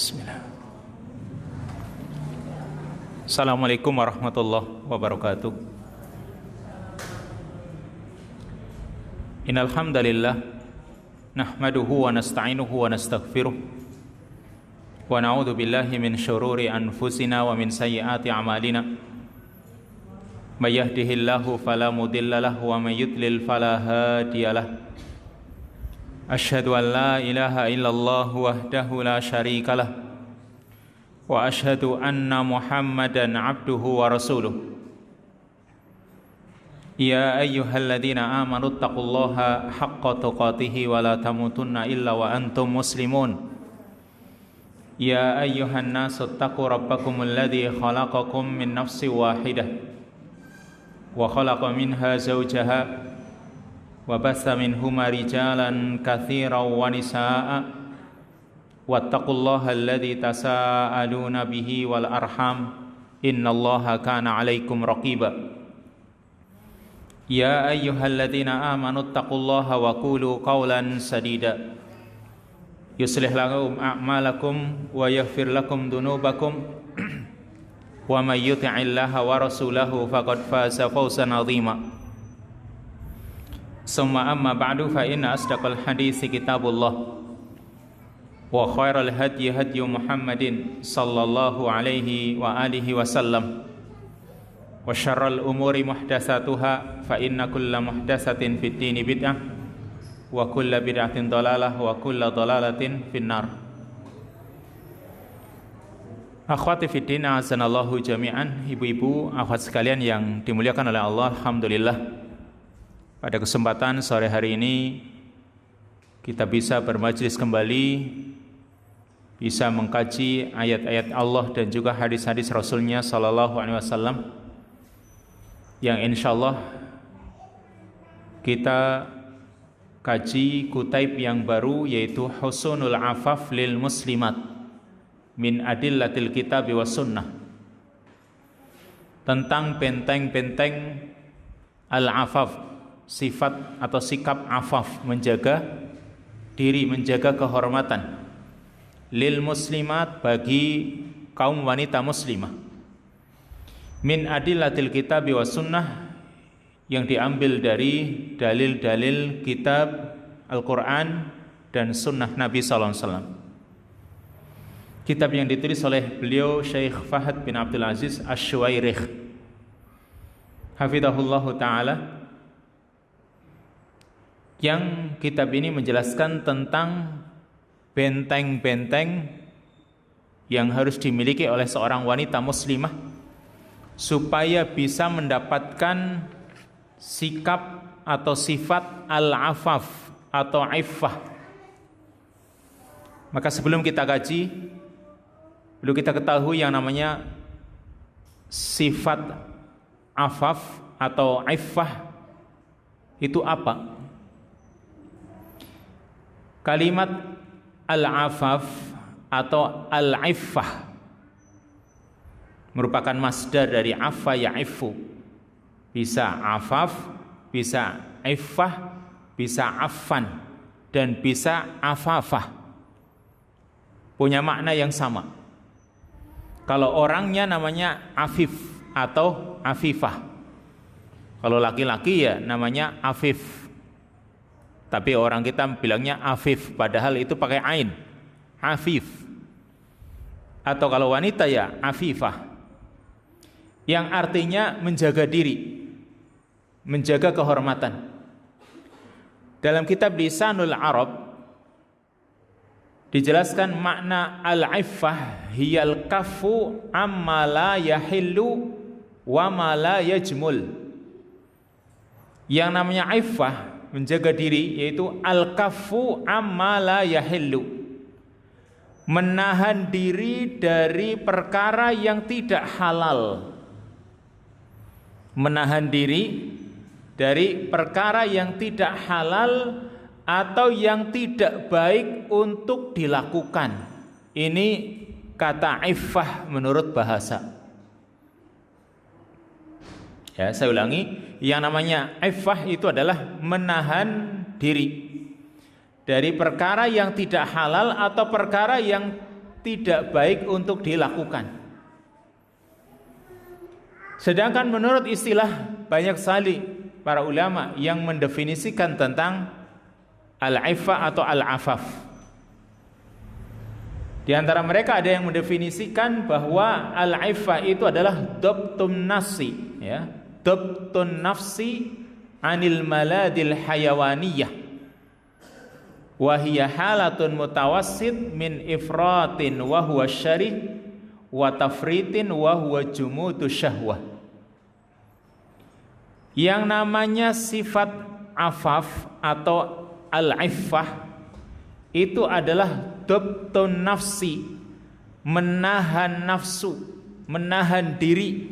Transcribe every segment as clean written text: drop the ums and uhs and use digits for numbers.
Bismillah. Assalamualaikum warahmatullahi wabarakatuh. Innal hamdalillah nahmaduhu wa nasta'inuhu wa nastaghfiruh wa na'udzu billahi min syururi anfusina wa min sayyiati a'malina. May yahdihillahu fala mudilla lahu wa may yudlil fala hadiyalah. Asyhadu an la ilaha illallah wahdahu la syarikalah wa asyhadu anna Muhammadan abduhu wa rasuluh. Ya ayyuhalladzina amanu taqullaha haqqa tuqatih wa la tamutunna illa wa antum muslimun. Ya ayyuhan nasu taqu rabbakumul ladzi khalaqakum min nafsin wahidah wa khalaqa minha zawjaha wa bassa minhuma rijalan katsiran wa nisaa'a wattaqullaha alladzi tasaaluna bihi wal arham innallaha kana 'alaikum raqiba. Ya ayyuhalladzina amanu taqullaha wa qulu qawlan sadida yuslih lakum a'malakum wa yaghfir lakum dhunubakum wa may yuti'illaha wa rasulahu faqad faza fawzan 'azima. Summa amma ba'du fa inna asdaqal hadisi kitabullah wa khairal hadyi hadyu Muhammadin sallallahu alaihi wa alihi wasallam wa syarral umuri muhdatsatuha fa inna kulla muhdatsatin fid dini bid'ah wa kulla bid'atin dhalalah wa kulla dhalalatin finnar. Akhwati fid din, azanallahu jami'an. Ibu-ibu, akhwat sekalian yang dimuliakan oleh Allah, alhamdulillah pada kesempatan sore hari ini kita bisa bermajlis kembali, bisa mengkaji ayat-ayat Allah dan juga hadis-hadis Rasulnya sallallahu alaihi wasallam, yang insyaallah kita kaji kutaib yang baru, yaitu Husnul Afaf lil Muslimat min Adillatil Kitab wa Sunnah, tentang benteng-benteng al-afaf, sifat atau sikap afaf, menjaga diri, menjaga kehormatan, lil muslimat, bagi kaum wanita muslimah, min adillatil kitab wa sunnah, yang diambil dari dalil-dalil kitab Al-Quran dan sunnah Nabi sallallahu alaihi wasallam. Kitab yang ditulis oleh beliau Syekh Fahad bin Abdul Aziz Asy-Syuwairikh hafidhahullahu ta'ala, yang kitab ini menjelaskan tentang benteng-benteng yang harus dimiliki oleh seorang wanita muslimah supaya bisa mendapatkan sikap atau sifat al-afaf atau iffah. Maka sebelum kita kaji, perlu kita ketahui yang namanya sifat afaf atau iffah itu apa. Kalimat al-afaf atau al-iffah merupakan masdar dari afa ya'ifu. Bisa afaf, bisa iffah, bisa affan, dan bisa afafah. Punya makna yang sama. Kalau orangnya namanya afif atau afifah, kalau laki-laki ya namanya afif, tapi orang kita bilangnya afif, padahal itu pakai ain, afif. Atau kalau wanita ya afifah, yang artinya menjaga diri, menjaga kehormatan. Dalam kitab Lisanul Arab dijelaskan makna al-iffah hiyal kafu amma la yahillu wa ma la yajmul. Yang namanya iffah, menjaga diri, yaitu al-kafu amma la yahillu, menahan diri dari perkara yang tidak halal, menahan diri dari perkara yang tidak halal atau yang tidak baik untuk dilakukan. Ini kata iffah menurut bahasa. Ya, saya ulangi, yang namanya iffah itu adalah menahan diri dari perkara yang tidak halal atau perkara yang tidak baik untuk dilakukan. Sedangkan menurut istilah banyak sekali para ulama yang mendefinisikan tentang al-iffah atau al-afaf. Di antara mereka ada yang mendefinisikan bahwa al-iffah itu adalah dhabtun nafsi, ya, dhabtun nafsi anil maladil hayawaniyah, wa hiya halatun mutawassit min ifratin wa huwa syarih wa tafritin wa huwa jumudu syahwah. Yang namanya sifat afaf atau al-iffah itu adalah dhabtun nafsi, menahan nafsu, menahan diri,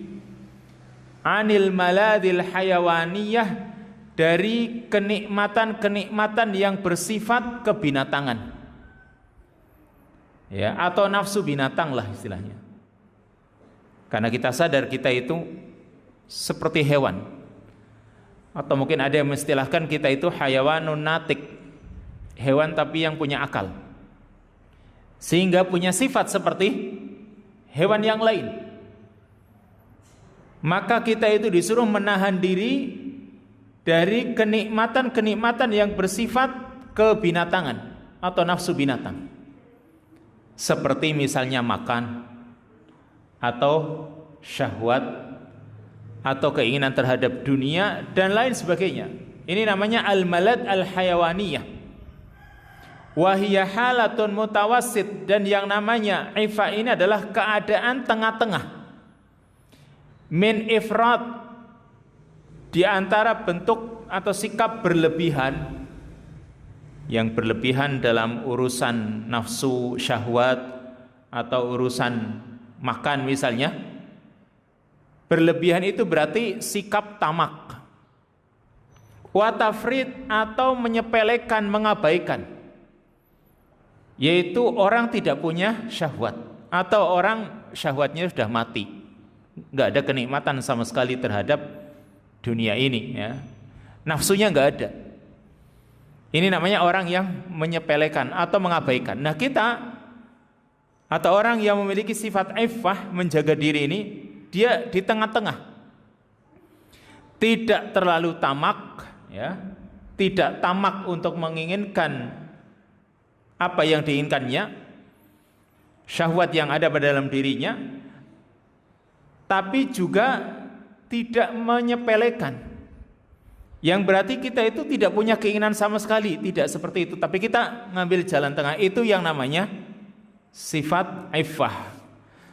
anil maladil hayawaniyah, dari kenikmatan-kenikmatan yang bersifat kebinatangan, ya, atau nafsu binatang lah istilahnya. Karena kita sadar kita itu seperti hewan, atau mungkin ada yang mengistilahkan kita itu hayawanun natik, hewan tapi yang punya akal, sehingga punya sifat seperti hewan yang lain. Maka kita itu disuruh menahan diri dari kenikmatan-kenikmatan yang bersifat kebinatangan atau nafsu binatang, seperti misalnya makan, atau syahwat, atau keinginan terhadap dunia dan lain sebagainya. Ini namanya al-malad al-hayawaniyah. Wahiyya halatun mutawassit, dan yang namanya iffah ini adalah keadaan tengah-tengah. Min ifrat, di antara bentuk atau sikap berlebihan, yang berlebihan dalam urusan nafsu syahwat atau urusan makan misalnya. Berlebihan itu berarti sikap tamak. Wa tafrid, atau menyepelekan, mengabaikan, yaitu orang tidak punya syahwat, atau orang syahwatnya sudah mati, nggak ada kenikmatan sama sekali terhadap dunia ini, ya. Nafsunya nggak ada. Ini namanya orang yang menyepelekan atau mengabaikan. Nah, kita atau orang yang memiliki sifat iffah, menjaga diri ini, dia di tengah-tengah, tidak terlalu tamak, ya, tidak tamak untuk menginginkan apa yang diinginkannya, syahwat yang ada pada dalam dirinya, tapi juga tidak menyepelekan, yang berarti kita itu tidak punya keinginan sama sekali, tidak seperti itu, tapi kita ngambil jalan tengah. Itu yang namanya sifat iffah.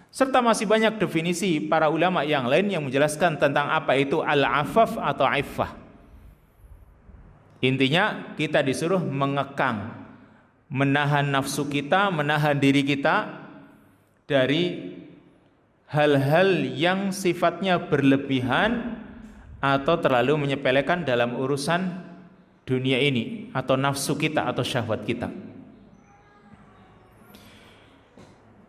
Serta masih banyak definisi para ulama yang lain yang menjelaskan tentang apa itu al-afaf atau iffah. Intinya kita disuruh mengekang, menahan nafsu kita, menahan diri kita dari hal-hal yang sifatnya berlebihan atau terlalu menyepelekan dalam urusan dunia ini, atau nafsu kita atau syahwat kita.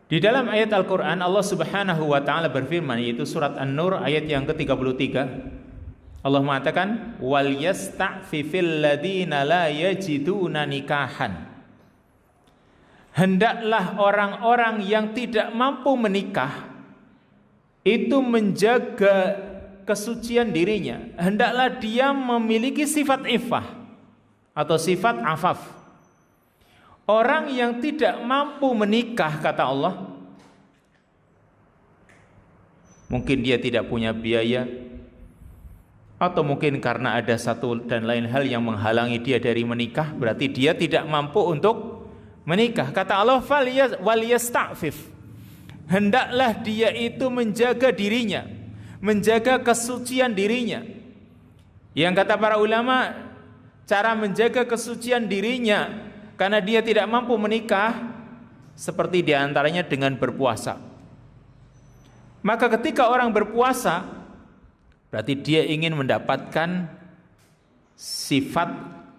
Di dalam ayat Al-Quran Allah subhanahu wa ta'ala berfirman, yaitu surat An-Nur ayat yang ke-33, Allah mengatakan, wal yasta'fifil ladina la yajiduna nikahan, hendaklah orang-orang yang tidak mampu menikah itu menjaga kesucian dirinya, hendaklah dia memiliki sifat iffah atau sifat afaf. Orang yang tidak mampu menikah, kata Allah, mungkin dia tidak punya biaya, atau mungkin karena ada satu dan lain hal yang menghalangi dia dari menikah, berarti dia tidak mampu untuk menikah. Kata Allah, wal yasta'fif, hendaklah dia itu menjaga dirinya, menjaga kesucian dirinya. Yang kata para ulama, cara menjaga kesucian dirinya karena dia tidak mampu menikah, seperti diantaranya dengan berpuasa. Maka ketika orang berpuasa, berarti dia ingin mendapatkan sifat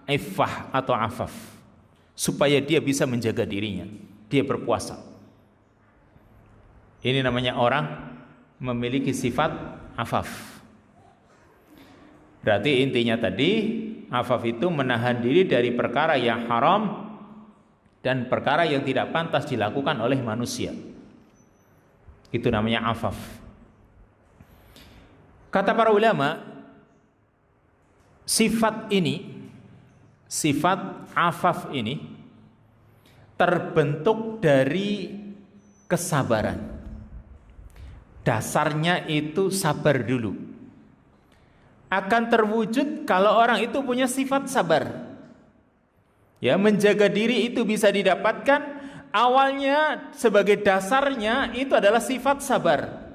iffah atau afaf, supaya dia bisa menjaga dirinya. Dia berpuasa. Ini namanya orang memiliki sifat afaf. Berarti intinya tadi, afaf itu menahan diri dari perkara yang haram dan perkara yang tidak pantas dilakukan oleh manusia. Itu namanya afaf. Kata para ulama, sifat afaf ini terbentuk dari kesabaran. Dasarnya itu sabar dulu. Akan terwujud kalau orang itu punya sifat sabar. Ya, menjaga diri itu bisa didapatkan awalnya sebagai dasarnya itu adalah sifat sabar.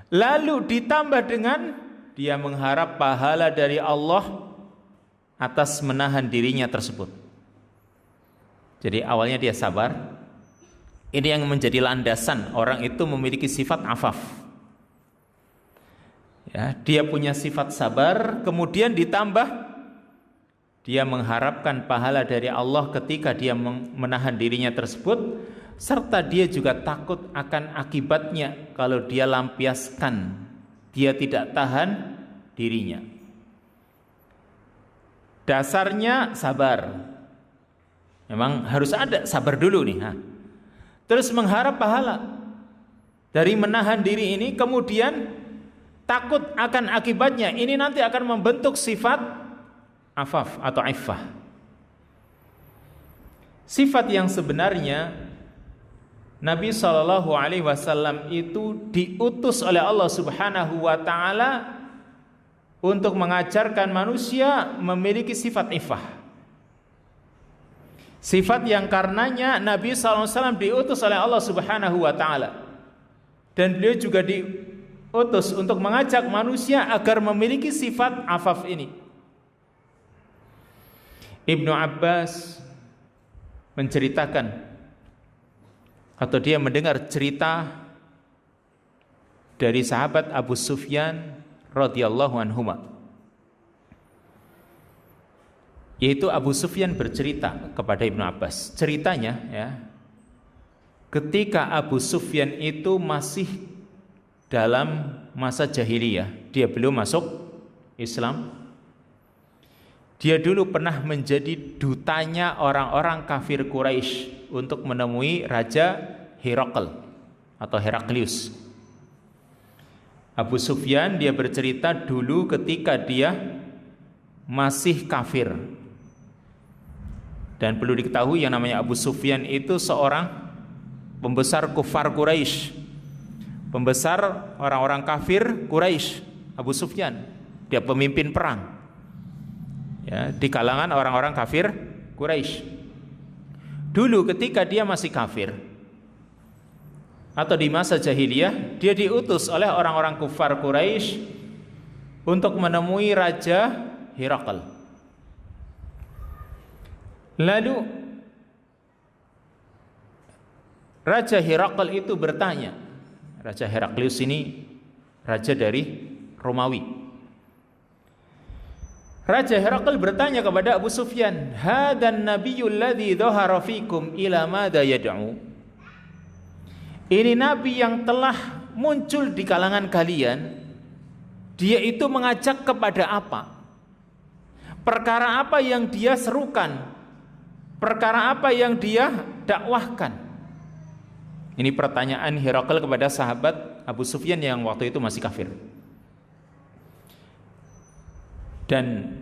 Lalu ditambah dengan dia mengharap pahala dari Allah atas menahan dirinya tersebut. Jadi awalnya dia sabar. Ini yang menjadi landasan orang itu memiliki sifat afaf. Ya, dia punya sifat sabar, kemudian ditambah dia mengharapkan pahala dari Allah ketika dia menahan dirinya tersebut, serta dia juga takut akan akibatnya kalau dia lampiaskan, dia tidak tahan dirinya. Dasarnya sabar. Memang harus ada sabar dulu nih. Terus mengharap pahala dari menahan diri ini, kemudian takut akan akibatnya. Ini nanti akan membentuk sifat afaf atau iffah. Sifat yang sebenarnya Nabi SAW itu diutus oleh Allah Subhanahu wa ta'ala untuk mengajarkan manusia memiliki sifat iffah. Sifat yang karenanya Nabi SAW diutus oleh Allah Subhanahu wa ta'ala, dan beliau juga diutus untuk mengajak manusia agar memiliki sifat afaf ini. Ibnu Abbas menceritakan, atau dia mendengar cerita dari sahabat Abu Sufyan radhiyallahu anhuma, yaitu Abu Sufyan bercerita kepada Ibnu Abbas. Ceritanya, ya, ketika Abu Sufyan itu masih dalam masa jahiliyah, dia belum masuk Islam. Dia dulu pernah menjadi dutanya orang-orang kafir Quraisy untuk menemui Raja Herakl atau Heraklius. Abu Sufyan dia bercerita dulu ketika dia masih kafir. Dan perlu diketahui yang namanya Abu Sufyan itu seorang pembesar kufar Quraisy, pembesar orang-orang kafir Quraisy. Abu Sufyan dia pemimpin perang, ya, di kalangan orang-orang kafir Quraisy. Dulu ketika dia masih kafir atau di masa jahiliyah, dia diutus oleh orang-orang kufar Quraisy untuk menemui Raja Herakl. Lalu Raja Herakl itu bertanya, Raja Heraklius ini raja dari Romawi. Raja Herakl bertanya kepada Abu Sufyan, "Hadan nabiyyul ladzi dhahara fikum ila madza yad'u?" Ini nabi yang telah muncul di kalangan kalian, dia itu mengajak kepada apa? Perkara apa yang dia serukan? Perkara apa yang dia dakwahkan? Ini pertanyaan Herakl kepada sahabat Abu Sufyan yang waktu itu masih kafir. Dan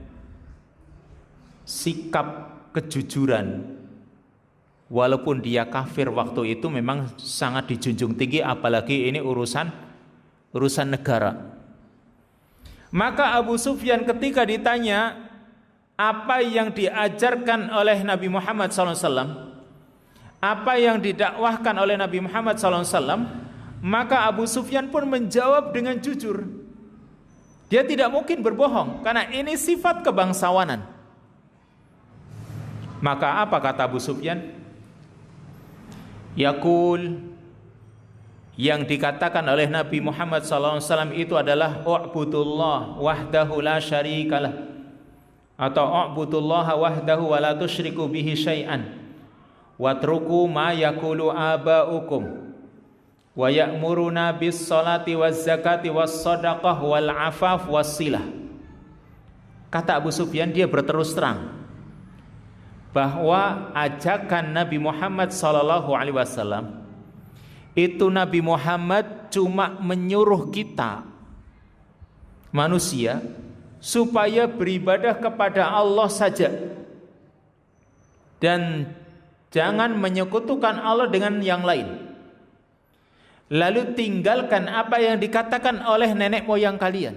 sikap kejujuran, walaupun dia kafir waktu itu, memang sangat dijunjung tinggi, apalagi ini urusan negara. Maka Abu Sufyan ketika ditanya apa yang diajarkan oleh Nabi Muhammad SAW, apa yang didakwahkan oleh Nabi Muhammad SAW, maka Abu Sufyan pun menjawab dengan jujur. Dia tidak mungkin berbohong karena ini sifat kebangsawanan. Maka apa kata Abu Sufyan? Yaqul, yang dikatakan oleh Nabi Muhammad SAW itu adalah u'budullah wahdahu la syarikalah, atau u'budullah wahdahu wa la tusyriku bihi syai'an watruku ma yaqulu aba'ukum wa ya'muruna bis salati waz zakati was sadaqah wal afaf was silah. Kata Abu Sufyan, dia berterus terang, bahwa ajakan Nabi Muhammad SAW itu Nabi Muhammad cuma menyuruh kita manusia supaya beribadah kepada Allah saja dan jangan menyekutukan Allah dengan yang lain. Lalu tinggalkan apa yang dikatakan oleh nenek moyang kalian,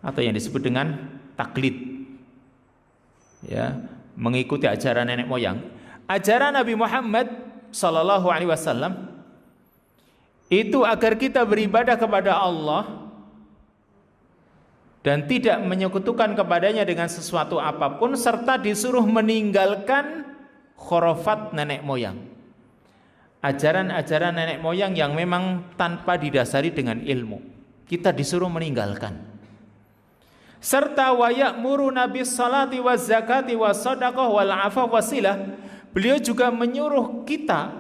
atau yang disebut dengan taklid, ya, mengikuti ajaran nenek moyang. Ajaran Nabi Muhammad sallallahu alaihi wasallam itu agar kita beribadah kepada Allah dan tidak menyekutukan kepadanya dengan sesuatu apapun, serta disuruh meninggalkan khurafat nenek moyang, ajaran-ajaran nenek moyang yang memang tanpa didasari dengan ilmu. Kita disuruh meninggalkan. Serta wa ya'muruna bis salati waz zakati was shadaqah wal afaf wasilah. Beliau juga menyuruh kita,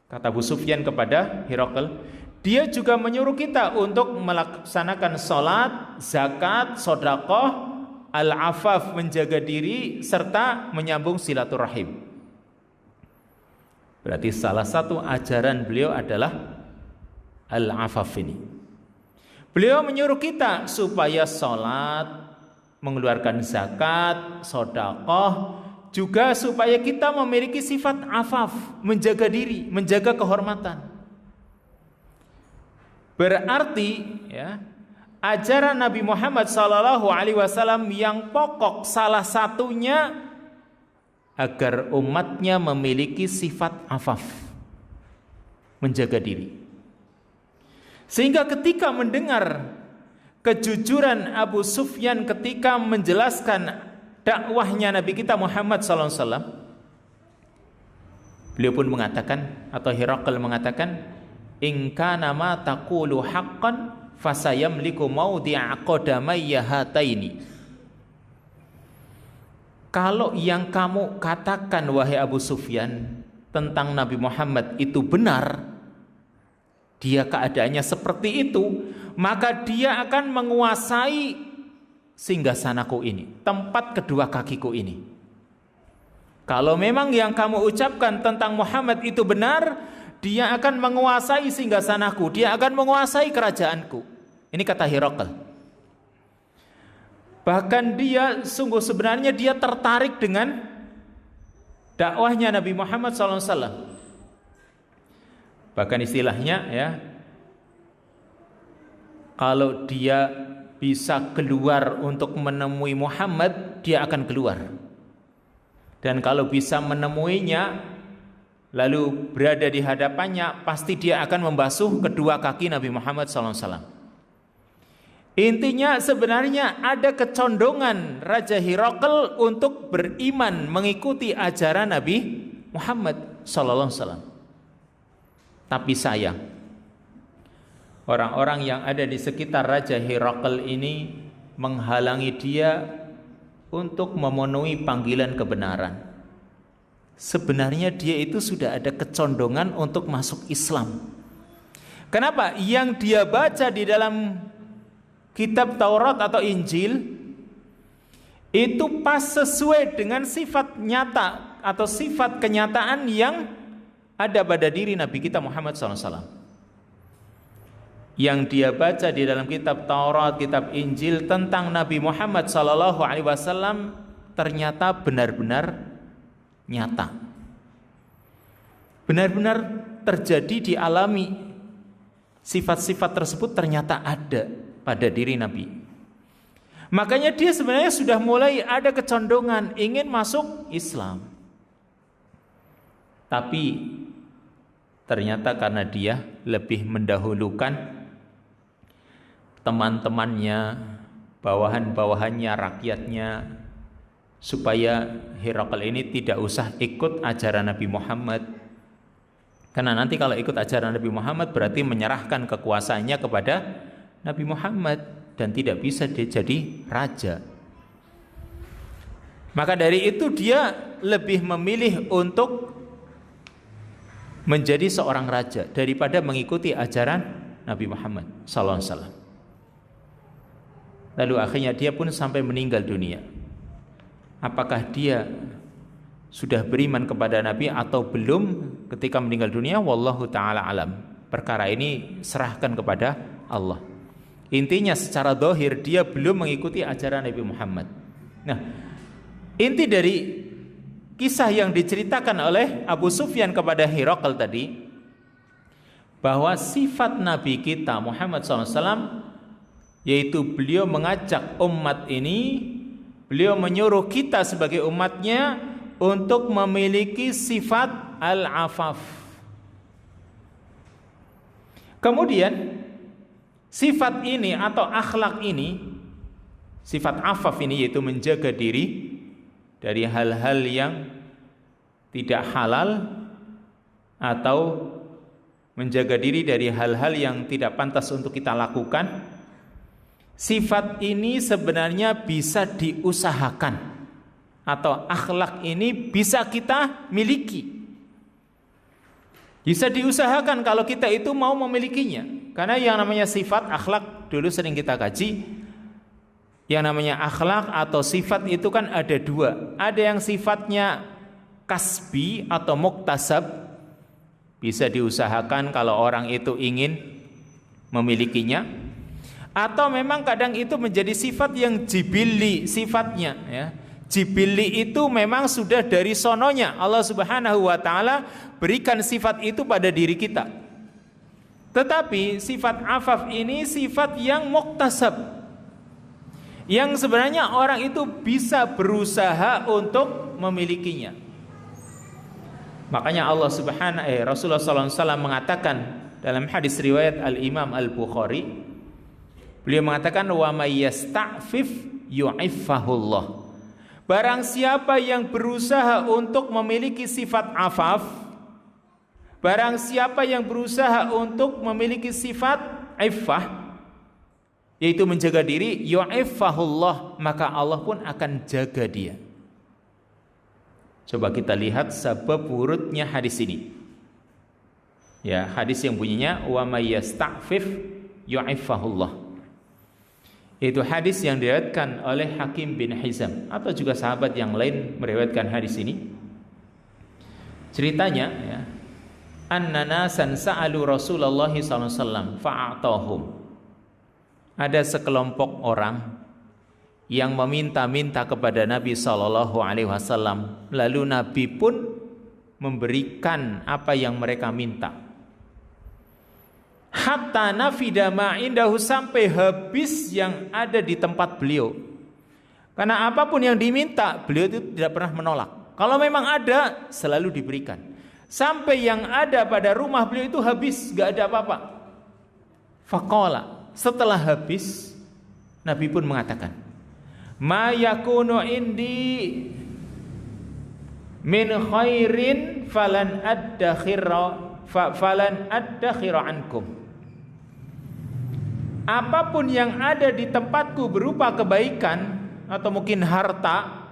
kata Abu Sufyan kepada Hiraql, dia juga menyuruh kita untuk melaksanakan salat, zakat, sedekah, al-afaf menjaga diri, serta menyambung silaturahim. Berarti salah satu ajaran beliau adalah al-afaf ini. Beliau menyuruh kita supaya salat, mengeluarkan zakat, sedekah, juga supaya kita memiliki sifat afaf, menjaga diri, menjaga kehormatan. Berarti ya, ajaran Nabi Muhammad SAW yang pokok salah satunya agar umatnya memiliki sifat afaf, menjaga diri. Sehingga ketika mendengar kejujuran Abu Sufyan ketika menjelaskan dakwahnya Nabi kita Muhammad SAW, beliau pun mengatakan, atau Hiraql mengatakan, in kana ma taqulu haqqan fasayamliku mawdi'a qadamayya hataini. Kalau yang kamu katakan wahai Abu Sufyan tentang Nabi Muhammad itu benar, dia keadaannya seperti itu, maka dia akan menguasai singgasanaku ini, tempat kedua kakiku ini. Kalau memang yang kamu ucapkan tentang Muhammad itu benar, dia akan menguasai singgasanaku, dia akan menguasai kerajaanku. Ini kata Hiraql. Bahkan dia sungguh sebenarnya dia tertarik dengan dakwahnya Nabi Muhammad SAW. Bahkan istilahnya ya, kalau dia bisa keluar untuk menemui Muhammad, dia akan keluar. Dan kalau bisa menemuinya lalu berada di hadapannya, pasti dia akan membasuh kedua kaki Nabi Muhammad SAW. Intinya sebenarnya ada kecondongan Raja Hiraql untuk beriman mengikuti ajaran Nabi Muhammad SAW. Tapi sayang, orang-orang yang ada di sekitar Raja Hiraql ini menghalangi dia untuk memenuhi panggilan kebenaran. Sebenarnya dia itu sudah ada kecondongan untuk masuk Islam. Kenapa? Yang dia baca di dalam kitab Taurat atau Injil itu pas sesuai dengan sifat nyata atau sifat kenyataan yang ada pada diri Nabi kita Muhammad SAW. Yang dia baca di dalam kitab Taurat, kitab Injil tentang Nabi Muhammad SAW ternyata benar-benar nyata, benar-benar terjadi, dialami. Sifat-sifat tersebut ternyata ada pada diri Nabi. Makanya dia sebenarnya sudah mulai ada kecondongan ingin masuk Islam. Tapi ternyata karena dia lebih mendahulukan teman-temannya, bawahan-bawahannya, rakyatnya, supaya Hiraql ini tidak usah ikut ajaran Nabi Muhammad. Karena nanti kalau ikut ajaran Nabi Muhammad berarti menyerahkan kekuasaannya kepada Nabi Muhammad dan tidak bisa dia jadi raja. Maka dari itu dia lebih memilih untuk menjadi seorang raja daripada mengikuti ajaran Nabi Muhammad SAW. Lalu akhirnya dia pun sampai meninggal dunia. apakah dia sudah beriman kepada Nabi atau belum ketika meninggal dunia, wallahu taala alam. Perkara ini serahkan kepada Allah. Intinya secara zahir dia belum mengikuti ajaran Nabi Muhammad. Nah, inti dari kisah yang diceritakan oleh Abu Sufyan kepada Hiraql tadi, bahwa sifat Nabi kita Muhammad SAW, yaitu beliau mengajak umat ini, beliau menyuruh kita sebagai umatnya untuk memiliki sifat al-afaf. Kemudian sifat ini atau akhlak ini, sifat afaf ini, yaitu menjaga diri dari hal-hal yang tidak halal atau menjaga diri dari hal-hal yang tidak pantas untuk kita lakukan. Sifat ini sebenarnya bisa diusahakan, atau akhlak ini bisa kita miliki. Bisa diusahakan kalau kita itu mau memilikinya. Karena yang namanya sifat akhlak, dulu sering kita kaji, yang namanya akhlak atau sifat itu kan ada dua. Ada yang sifatnya kasbi atau muktasab, bisa diusahakan kalau orang itu ingin memilikinya, atau memang kadang itu menjadi sifat yang jibili sifatnya, ya. Jibili itu memang sudah dari sononya Allah Subhanahu wa taala berikan sifat itu pada diri kita. Tetapi sifat afaf ini sifat yang muktasab, yang sebenarnya orang itu bisa berusaha untuk memilikinya. Makanya Rasulullah SAW mengatakan dalam hadis riwayat Al-Imam Al-Bukhari, beliau mengatakan, wa may yasta'fif yu'iffahullah. Barang siapa yang berusaha untuk memiliki sifat afaf, barang siapa yang berusaha untuk memiliki sifat iffah, yaitu menjaga diri, yu'iffahullah, maka Allah pun akan jaga dia. Coba kita lihat sebab urutnya hadis ini. Ya, hadis yang bunyinya wa may yasta'fif yu'iffahullah. Itu hadis yang diriwayatkan oleh Hakim bin Hizam, atau juga sahabat yang lain meriwayatkan hadis ini. Ceritanya, ya, anna nasan sa'alu Rasulullah sallallahu alaihi wasallam fa'atahum. Ada sekelompok orang yang meminta-minta kepada Nabi sallallahu alaihi wasallam, lalu Nabi pun memberikan apa yang mereka minta. Hatta nafida ma indahu, sampai habis yang ada di tempat beliau. Karena apapun yang diminta, beliau itu tidak pernah menolak. Kalau memang ada, selalu diberikan. Sampai yang ada pada rumah beliau itu habis, gak ada apa-apa. Faqala, setelah habis, Nabi pun mengatakan, ma yakunu indi min khairin falan addakhira ankum. Apapun yang ada di tempatku berupa kebaikan atau mungkin harta,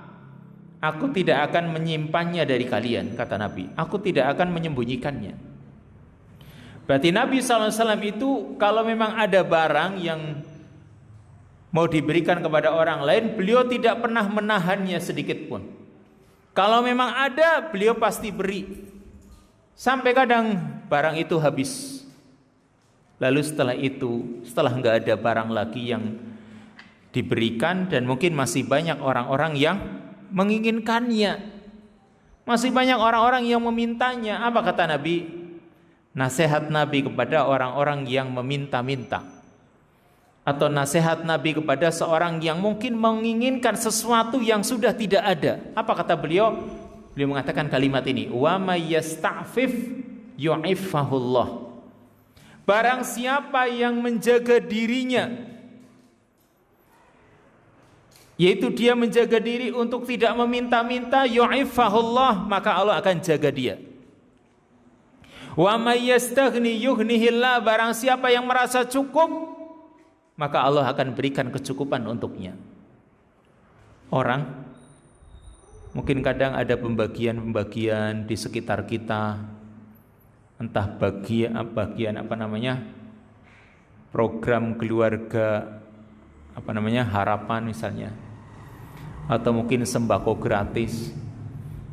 aku tidak akan menyimpannya dari kalian, kata Nabi. Aku tidak akan menyembunyikannya. Berarti Nabi SAW itu kalau memang ada barang yang mau diberikan kepada orang lain, beliau tidak pernah menahannya sedikit pun. Kalau memang ada, beliau pasti beri. Sampai kadang barang itu habis. Lalu setelah nggak ada barang lagi yang diberikan, dan mungkin masih banyak orang-orang yang menginginkannya, masih banyak orang-orang yang memintanya. Apa kata Nabi? Nasihat Nabi kepada orang-orang yang meminta-minta, atau nasihat Nabi kepada seorang yang mungkin menginginkan sesuatu yang sudah tidak ada. Apa kata beliau? Beliau mengatakan kalimat ini, wa may yasta'fif yu'iffahullah. Barang siapa yang menjaga dirinya, yaitu dia menjaga diri untuk tidak meminta-minta, yu'iffahullah, maka Allah akan jaga dia. Wa may yastaghni yughnihillah. Barang siapa yang merasa cukup, maka Allah akan berikan kecukupan untuknya. Orang mungkin kadang ada pembagian-pembagian di sekitar kita, entah bagian program keluarga harapan misalnya, atau mungkin sembako gratis,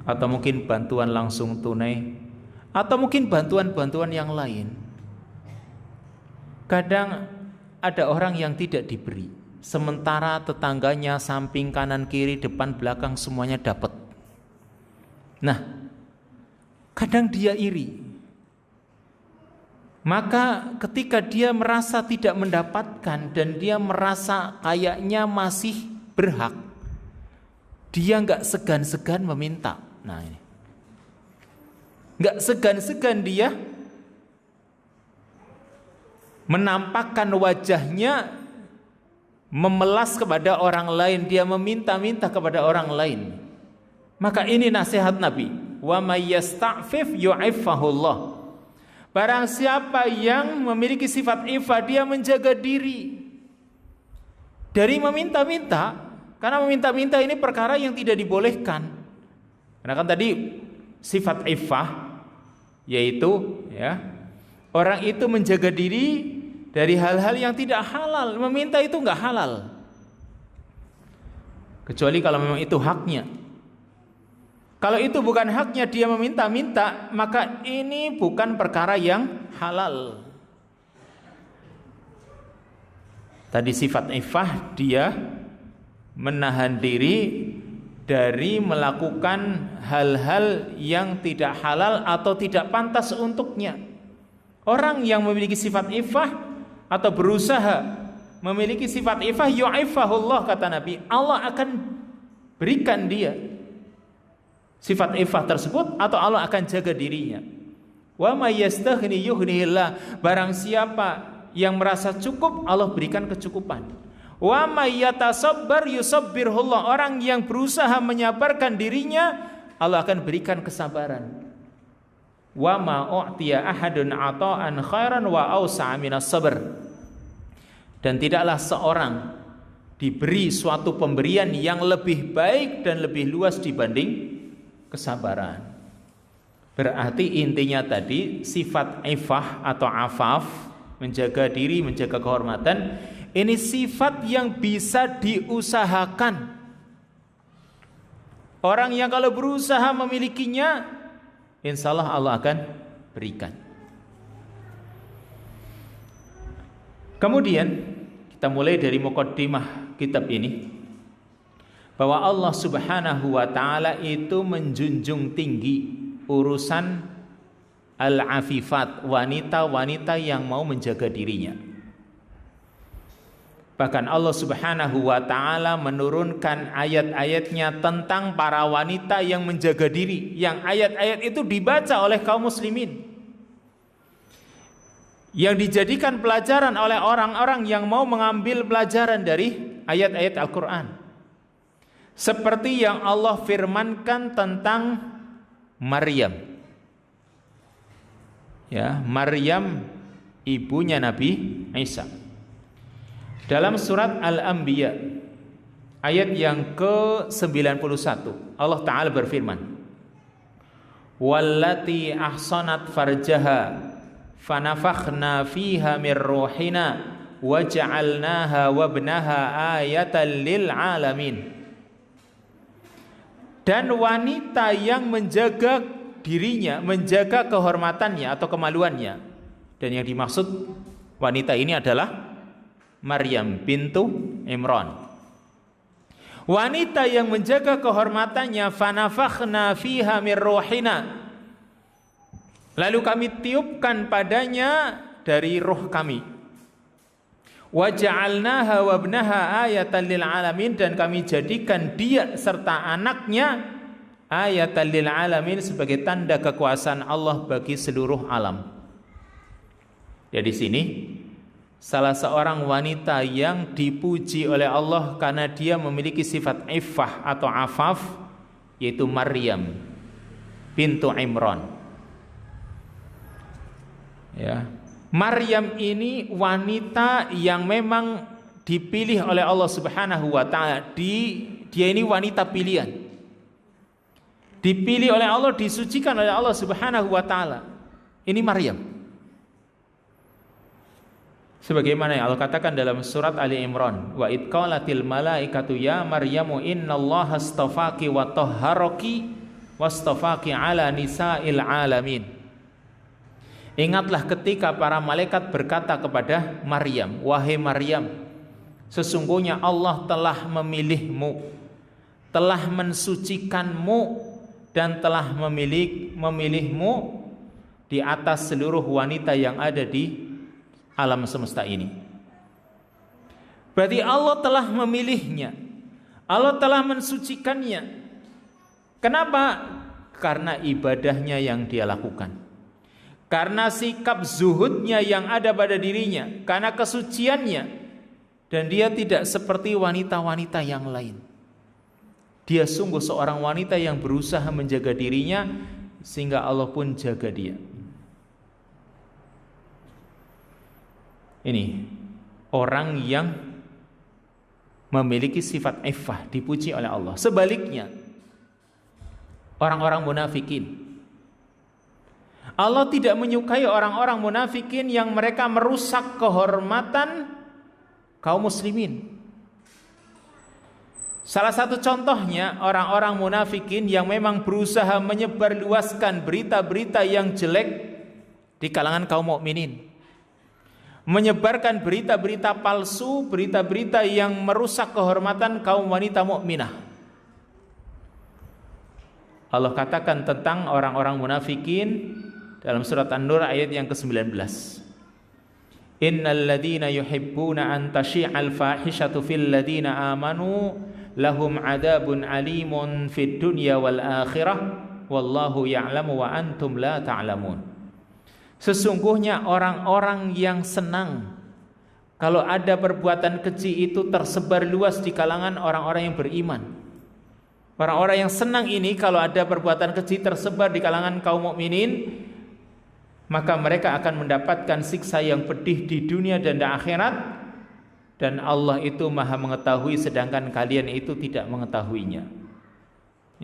atau mungkin bantuan langsung tunai, atau mungkin bantuan-bantuan yang lain. Kadang ada orang yang tidak diberi, sementara tetangganya samping kanan kiri depan belakang semuanya dapat. Nah, kadang dia iri. Maka ketika dia merasa tidak mendapatkan dan dia merasa kayaknya masih berhak, dia nggak segan-segan meminta. Nah ini, nggak segan-segan dia menampakkan wajahnya, memelas kepada orang lain, dia meminta-minta kepada orang lain. Maka ini nasihat Nabi, wa may yasta'fif yu'iffahullah. Barang siapa yang memiliki sifat iffah, dia menjaga diri dari meminta-minta. Karena meminta-minta ini perkara yang tidak dibolehkan. Karena kan tadi sifat iffah yaitu ya, orang itu menjaga diri dari hal-hal yang tidak halal. Meminta itu enggak halal, kecuali kalau memang itu haknya. Kalau itu bukan haknya dia meminta-minta, maka ini bukan perkara yang halal. Tadi sifat iffah, dia menahan diri dari melakukan hal-hal yang tidak halal atau tidak pantas untuknya. Orang yang memiliki sifat iffah atau berusaha memiliki sifat iffah, yu'iffahullah, kata Nabi, Allah akan berikan dia sifat iffah tersebut, atau Allah akan jaga dirinya. Wa may yastaghni yughnihillah. Barang siapa yang merasa cukup, Allah berikan kecukupan. Wa may yatasabbar yusabbirhullah. Orang yang berusaha menyabarkan dirinya, Allah akan berikan kesabaran. Wa ma u'tiya ahadun ata'an khairan wa awsa'a minas sabr. Dan tidaklah seorang diberi suatu pemberian yang lebih baik dan lebih luas dibanding kesabaran. Berarti intinya tadi sifat iffah atau afaf, menjaga diri, menjaga kehormatan, ini sifat yang bisa diusahakan. Orang yang kalau berusaha memilikinya, insya Allah Allah akan berikan. Kemudian kita mulai dari muqaddimah kitab ini, bahwa Allah Subhanahu wa ta'ala itu menjunjung tinggi urusan al-afifat, wanita-wanita yang mau menjaga dirinya. Bahkan Allah Subhanahu wa ta'ala menurunkan ayat-ayatnya tentang para wanita yang menjaga diri, yang ayat-ayat itu dibaca oleh kaum muslimin, yang dijadikan pelajaran oleh orang-orang yang mau mengambil pelajaran dari ayat-ayat Al-Quran. Seperti yang Allah firmankan tentang Maryam, ya, Maryam ibunya Nabi Isa. Dalam surat Al-Anbiya ayat yang ke-91, Allah Ta'ala berfirman, wallati ahsanat farjaha fanafakhna fiha min ruhina waja'alnaha wabnaha ayatan lil alamin. Dan wanita yang menjaga dirinya, menjaga kehormatannya atau kemaluannya. Dan yang dimaksud wanita ini adalah Maryam bintu Imran. Wanita yang menjaga kehormatannya, fanafakhna fiha min ruhina, lalu kami tiupkan padanya dari roh kami. Waja'alnaha wabnaha ayatan lil alamin, dan kami jadikan dia serta anaknya ayatan lil alamin, sebagai tanda kekuasaan Allah bagi seluruh alam. Ya, di sini salah seorang wanita yang dipuji oleh Allah karena dia memiliki sifat iffah atau afaf, yaitu Maryam bintu Imran. Ya, Maryam ini wanita yang memang dipilih oleh Allah Subhanahu wa ta'ala. Dia ini wanita pilihan, dipilih oleh Allah, disucikan oleh Allah Subhanahu wa ta'ala. Ini Maryam. Sebagaimana yang Allah katakan dalam surat Ali Imran, wa id qalatil malaikatu ya Maryamu innallaha astafaki wa tahharaki wastafaki ala nisa'il alamin. Ingatlah ketika para malaikat berkata kepada Maryam, wahai Maryam, sesungguhnya Allah telah memilihmu, telah mensucikanmu, dan telah memilihmu di atas seluruh wanita yang ada di alam semesta ini. Berarti Allah telah memilihnya, Allah telah mensucikannya. Kenapa? Karena ibadahnya yang dia lakukan, karena sikap zuhudnya yang ada pada dirinya, karena kesuciannya. Dan dia tidak seperti wanita-wanita yang lain. Dia sungguh seorang wanita yang berusaha menjaga dirinya, sehingga Allah pun jaga dia. Ini orang yang memiliki sifat iffah, dipuji oleh Allah. Sebaliknya, orang-orang munafikin, Allah tidak menyukai orang-orang munafikin yang mereka merusak kehormatan kaum muslimin. Salah satu contohnya orang-orang munafikin yang memang berusaha menyebarluaskan berita-berita yang jelek di kalangan kaum mukminin, menyebarkan berita-berita palsu, berita-berita yang merusak kehormatan kaum wanita mukminah. Allah katakan tentang orang-orang munafikin dalam surat An-Nur ayat yang ke-19. Innal ladzina yuhibbuna an tashi'al fahishatu fil ladzina amanu lahum adzabun alimun fid dunya wal akhirah wallahu ya'lamu wa antum la ta'lamun. Sesungguhnya orang-orang yang senang kalau ada perbuatan keji itu tersebar luas di kalangan orang-orang yang beriman. Orang-orang yang senang ini kalau ada perbuatan keji tersebar di kalangan kaum mukminin, maka mereka akan mendapatkan siksa yang pedih di dunia dan di akhirat. Dan Allah itu maha mengetahui, sedangkan kalian itu tidak mengetahuinya.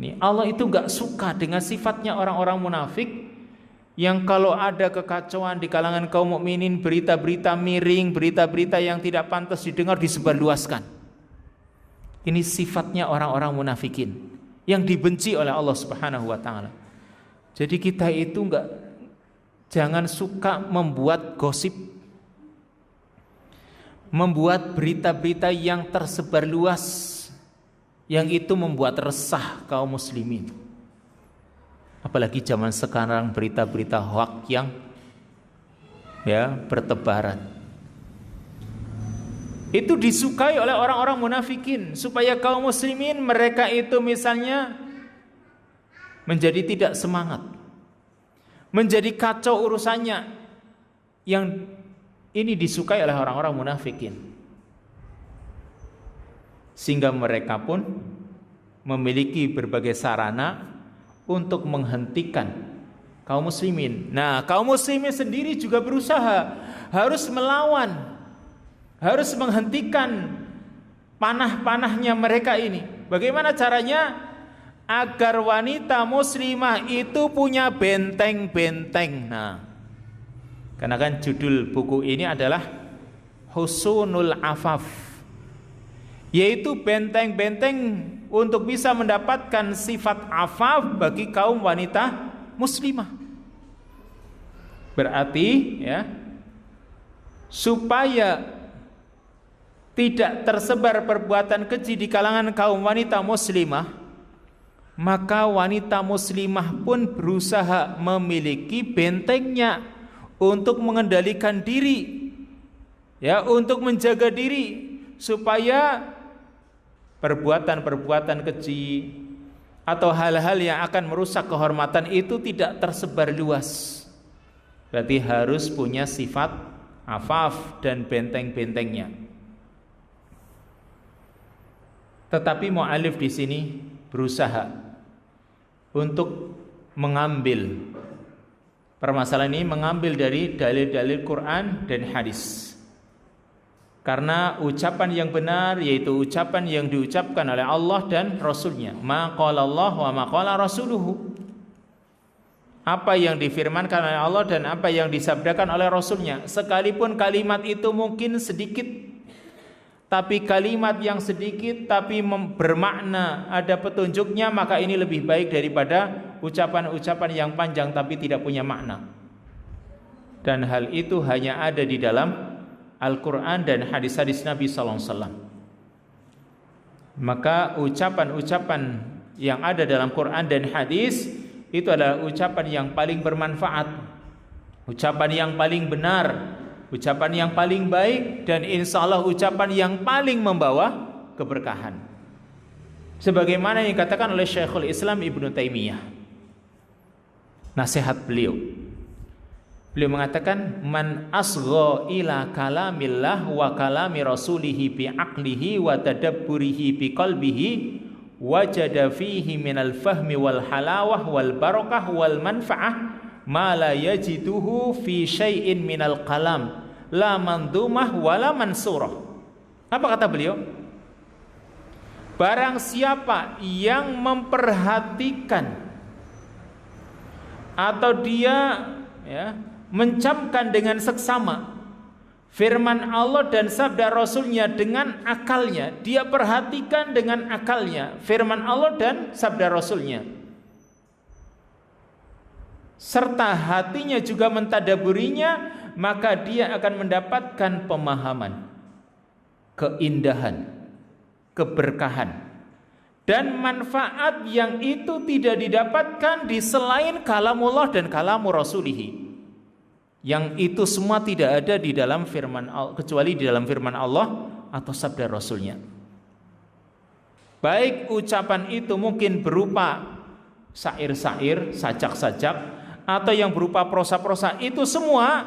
Ini Allah itu gak suka dengan sifatnya orang-orang munafik, yang kalau ada kekacauan di kalangan kaum mukminin, berita-berita miring, berita-berita yang tidak pantas didengar disebarluaskan. Ini sifatnya orang-orang munafikin yang dibenci oleh Allah Subhanahu wa taala. Jadi kita itu jangan suka membuat gosip, membuat berita-berita yang tersebar luas, yang itu membuat resah kaum muslimin. Apalagi zaman sekarang berita-berita hoak yang bertebaran. Itu disukai oleh orang-orang munafikin supaya kaum muslimin mereka itu misalnya menjadi tidak semangat, menjadi kacau urusannya. Yang ini disukai oleh orang-orang munafikin, sehingga mereka pun memiliki berbagai sarana untuk menghentikan kaum muslimin. Nah, kaum muslimin sendiri juga berusaha, harus melawan, harus menghentikan panah-panahnya mereka ini. Bagaimana caranya? Agar wanita muslimah itu punya benteng-benteng. Nah, karena kan judul buku ini adalah Husunul Afaf, yaitu benteng-benteng untuk bisa mendapatkan sifat afaf bagi kaum wanita muslimah. Berarti supaya tidak tersebar perbuatan keji di kalangan kaum wanita muslimah, maka wanita muslimah pun berusaha memiliki bentengnya untuk mengendalikan diri, untuk menjaga diri supaya perbuatan-perbuatan keji atau hal-hal yang akan merusak kehormatan itu tidak tersebar luas. Berarti harus punya sifat afaf dan benteng-bentengnya. Tetapi mu'alif di sini berusaha untuk mengambil permasalahan ini, mengambil dari dalil-dalil Quran dan hadis. Karena ucapan yang benar yaitu ucapan yang diucapkan oleh Allah dan Rasulnya. Ma qala Allah wa ma qala rasuluhu. apa yang difirmankan oleh Allah dan apa yang disabdakan oleh Rasulnya. Sekalipun kalimat itu mungkin sedikit, tapi kalimat yang sedikit tapi bermakna, ada petunjuknya, maka ini lebih baik daripada ucapan-ucapan yang panjang tapi tidak punya makna. Dan hal itu hanya ada di dalam Al-Quran dan hadis-hadis Nabi SAW. Maka ucapan-ucapan yang ada dalam Quran dan hadis itu adalah ucapan yang paling bermanfaat, ucapan yang paling benar, ucapan yang paling baik, dan insya Allah ucapan yang paling membawa keberkahan. Sebagaimana yang dikatakan oleh Syekhul Islam Ibnu Taimiyah, nasihat beliau mengatakan, man asgha ila kalamillah wa kalami rasulihi bi aqlihi wa tadabburihi bi qalbihi wajada fihi minal fahmi wal halawah wal barakah wal manfaah ma la yajiduhu fi syai'in minal kalam la mandumah wala mansurah. Apa kata beliau? Barang siapa yang memperhatikan atau dia mencamkan dengan seksama firman Allah dan sabda Rasulnya dengan akalnya, dia perhatikan dengan akalnya firman Allah dan sabda Rasulnya, serta hatinya juga mentadaburinya, maka dia akan mendapatkan pemahaman, keindahan, keberkahan, dan manfaat yang itu tidak didapatkan di selain kalamullah dan kalamu rasulihi. Yang itu semua tidak ada di dalam firman Allah, kecuali di dalam firman Allah atau sabda Rasulnya. Baik ucapan itu mungkin berupa syair-syair, sajak-sajak, atau yang berupa prosa-prosa, itu semua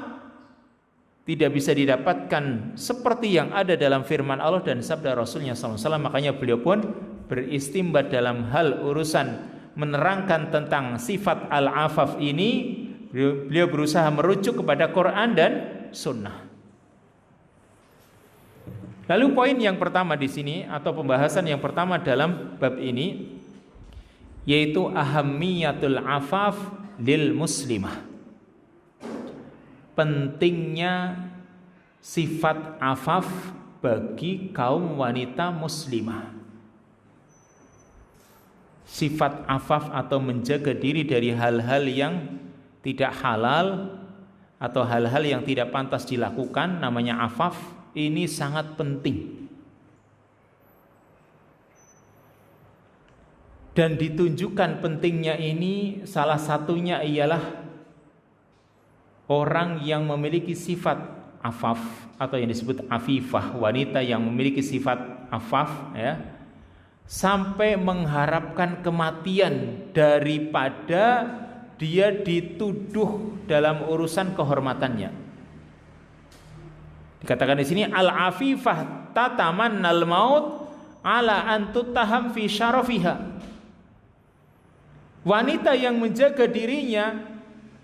tidak bisa didapatkan seperti yang ada dalam firman Allah dan sabda Rasulnya SAW. Makanya beliau pun beristimbat dalam hal urusan menerangkan tentang sifat al-afaf ini. Beliau berusaha merujuk kepada Quran dan Sunnah. Lalu poin yang pertama di sini atau pembahasan yang pertama dalam bab ini yaitu ahammiyatul afaf lil muslimah. Pentingnya sifat afaf bagi kaum wanita muslimah. Sifat afaf atau menjaga diri dari hal-hal yang tidak halal atau hal-hal yang tidak pantas dilakukan, namanya afaf, ini sangat penting. Dan ditunjukkan pentingnya ini salah satunya ialah orang yang memiliki sifat afaf atau yang disebut afifah, wanita yang memiliki sifat afaf sampai mengharapkan kematian daripada dia dituduh dalam urusan kehormatannya. Dikatakan di sini al-afifah tatamannal maut ala an tuttaham fi syarafiha. Wanita yang menjaga dirinya,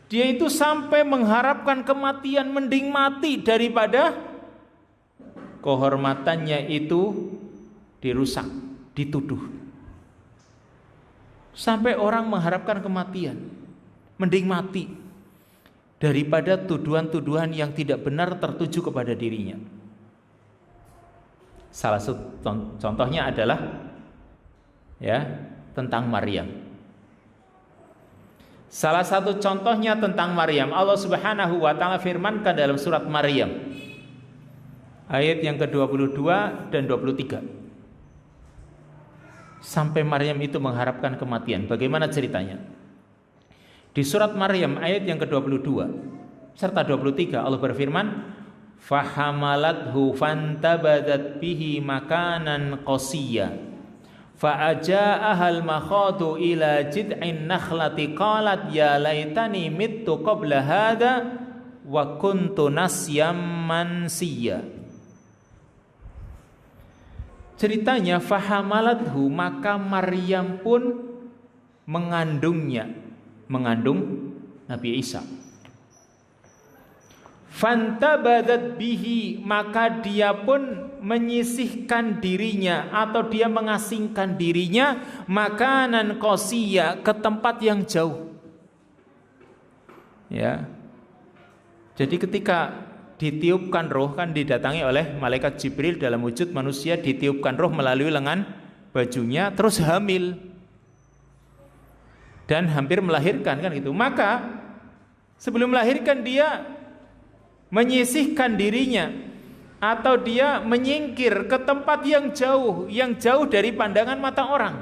dia itu sampai mengharapkan kematian, mending mati daripada kehormatannya itu dirusak, dituduh. Sampai orang mengharapkan kematian, mending mati daripada tuduhan-tuduhan yang tidak benar tertuju kepada dirinya. Salah satu contohnya adalah tentang Maryam. Salah satu contohnya tentang Maryam, Allah Subhanahu wa taala firmankan dalam surat Maryam ayat yang ke-22 dan 23. Sampai Maryam itu mengharapkan kematian. Bagaimana ceritanya? Di surat Maryam ayat yang ke-22 serta 23 Allah berfirman, fahamalathu fantabadat bihi makanan qasiyya fa'aja'ahal makhadu ila jid'in nakhlati qalat ya laitani mittu qabla hadha wa kuntu nasyam mansiyya. Ceritanya fahamalathu, maka Maryam pun mengandung Nabi Isa. Fantabadat bihi, maka dia pun menyisihkan dirinya atau dia mengasingkan dirinya makanan qasiyya, ke tempat yang jauh. Ya. Jadi ketika ditiupkan roh, kan didatangi oleh malaikat Jibril dalam wujud manusia, ditiupkan roh melalui lengan bajunya, terus hamil dan hampir melahirkan, kan gitu. Maka sebelum melahirkan dia menyisihkan dirinya atau dia menyingkir ke tempat yang jauh dari pandangan mata orang.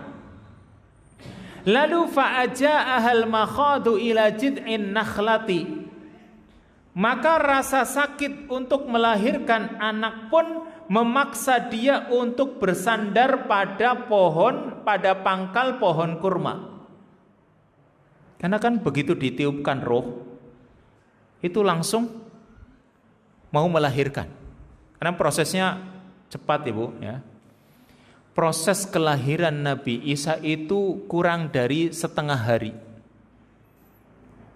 Lalu fa'aja'ahal makhadu ila jid'in nakhlati, maka rasa sakit untuk melahirkan anak pun memaksa dia untuk bersandar pada pangkal pohon kurma. Karena kan begitu ditiupkan roh, itu langsung mau melahirkan. Karena prosesnya cepat, Ibu, ya. Proses kelahiran Nabi Isa itu kurang dari setengah hari.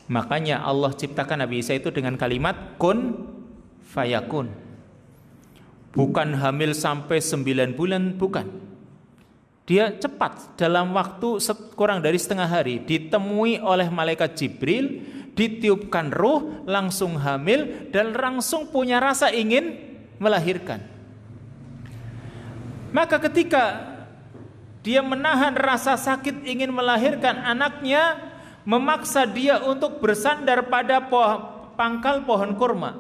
Makanya Allah ciptakan Nabi Isa itu dengan kalimat kun fayakun. Bukan hamil sampai 9 bulan, bukan. Dia cepat, dalam waktu kurang dari setengah hari ditemui oleh malaikat Jibril, ditiupkan ruh, langsung hamil dan langsung punya rasa ingin melahirkan. Maka ketika dia menahan rasa sakit ingin melahirkan anaknya, memaksa dia untuk bersandar pada pangkal pohon kurma.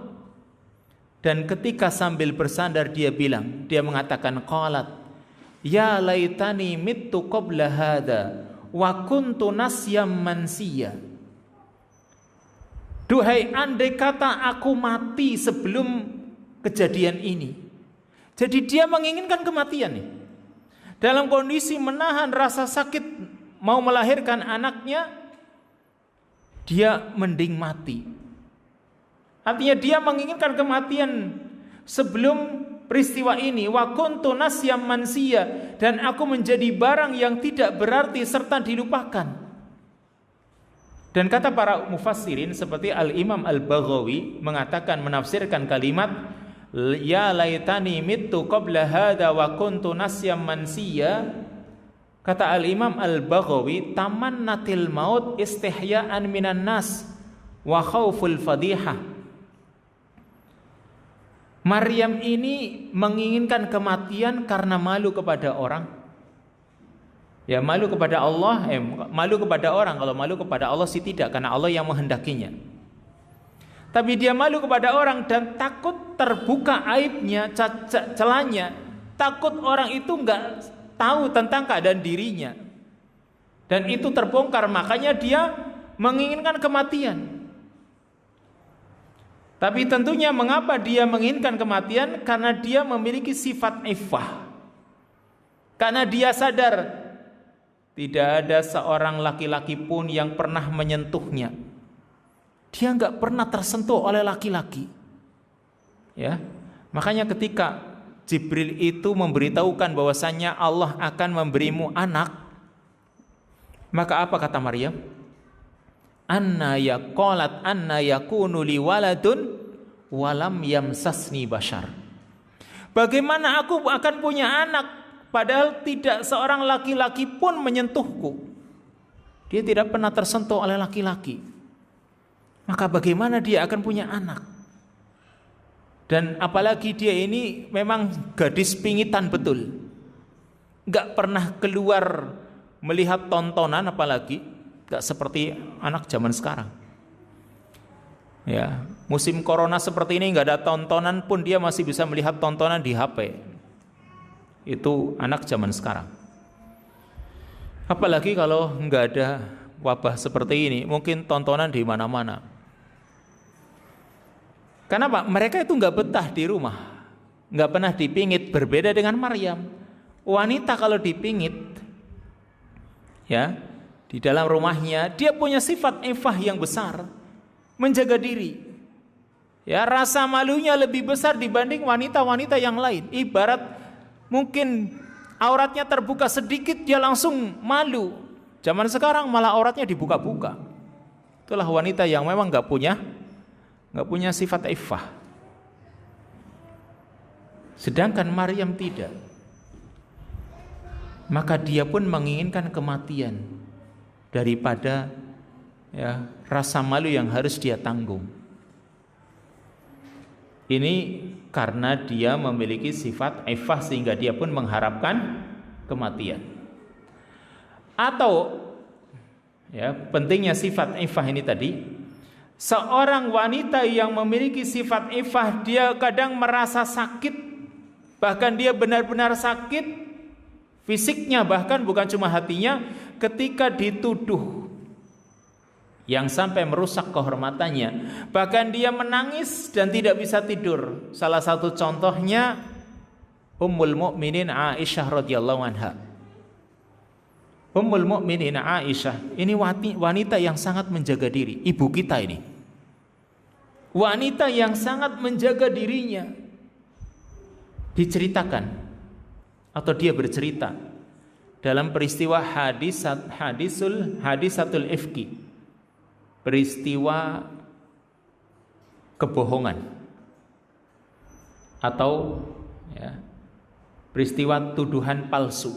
Dan ketika sambil bersandar dia mengatakan qalat ya laitani mittu qabla hada wa kuntu nasyam mansiya. Duhai, andai kata aku mati sebelum kejadian ini. Jadi dia menginginkan kematian nih. Dalam kondisi menahan rasa sakit mau melahirkan anaknya, dia mending mati. Artinya dia menginginkan kematian sebelum peristiwa ini. Wa kuntu nasyam mansiya, dan aku menjadi barang yang tidak berarti serta dilupakan. Dan kata para mufassirin seperti Al-Imam Al-Baghawi mengatakan, menafsirkan kalimat ya laitani mittu qabla hada wa kuntu nasyam mansiya, kata Al-Imam Al-Baghawi, tamannatil maut istihya'an minan nas wa khauful fadihah. Maryam ini menginginkan kematian karena malu kepada orang. Ya, malu kepada Allah, malu kepada orang. Kalau malu kepada Allah sih tidak, karena Allah yang menghendakinya. Tapi dia malu kepada orang dan takut terbuka aibnya, celahnya. Takut orang itu enggak tahu tentang keadaan dirinya. Dan itu terbongkar, makanya dia menginginkan kematian. Tapi tentunya mengapa dia menginginkan kematian? Karena dia memiliki sifat iffah. Karena dia sadar tidak ada seorang laki-laki pun yang pernah menyentuhnya. Dia enggak pernah tersentuh oleh laki-laki. Ya. Makanya ketika Jibril itu memberitahukan bahwasannya Allah akan memberimu anak, maka apa kata Maryam? Anna yakunu li waladun walam yamsasni bashar. Bagaimana aku akan punya anak padahal tidak seorang laki-laki pun menyentuhku? Dia tidak pernah tersentuh oleh laki-laki. Maka bagaimana dia akan punya anak? Dan apalagi dia ini memang gadis pingitan betul, gak pernah keluar melihat tontonan, apalagi gak seperti anak zaman sekarang. Ya, musim corona seperti ini gak ada tontonan pun dia masih bisa melihat tontonan di HP. Itu anak zaman sekarang. Apalagi kalau gak ada wabah seperti ini, mungkin tontonan di mana-mana. Karena Pak, mereka itu nggak betah di rumah, nggak pernah dipingit. Berbeda dengan Maryam, wanita kalau dipingit, ya di dalam rumahnya dia punya sifat iffah yang besar, menjaga diri. Ya, rasa malunya lebih besar dibanding wanita-wanita yang lain. Ibarat mungkin auratnya terbuka sedikit dia langsung malu. Zaman sekarang malah auratnya dibuka-buka. Itulah wanita yang memang nggak punya sifat iffah. Sedangkan Maryam tidak. Maka dia pun menginginkan kematian daripada ya, rasa malu yang harus dia tanggung. Ini karena dia memiliki sifat iffah sehingga dia pun mengharapkan kematian. Atau ya, pentingnya sifat iffah ini tadi, seorang wanita yang memiliki sifat iffah dia kadang merasa sakit, bahkan dia benar-benar sakit fisiknya, bahkan bukan cuma hatinya, ketika dituduh yang sampai merusak kehormatannya. Bahkan dia menangis dan tidak bisa tidur. Salah satu contohnya Ummul Mukminin Aisyah radhiyallahu anha. Ummul Mukminin Aisyah ini wanita yang sangat menjaga diri, ibu kita ini. Wanita yang sangat menjaga dirinya. Diceritakan atau dia bercerita dalam peristiwa hadisatul ifki, peristiwa kebohongan atau ya, peristiwa tuduhan palsu.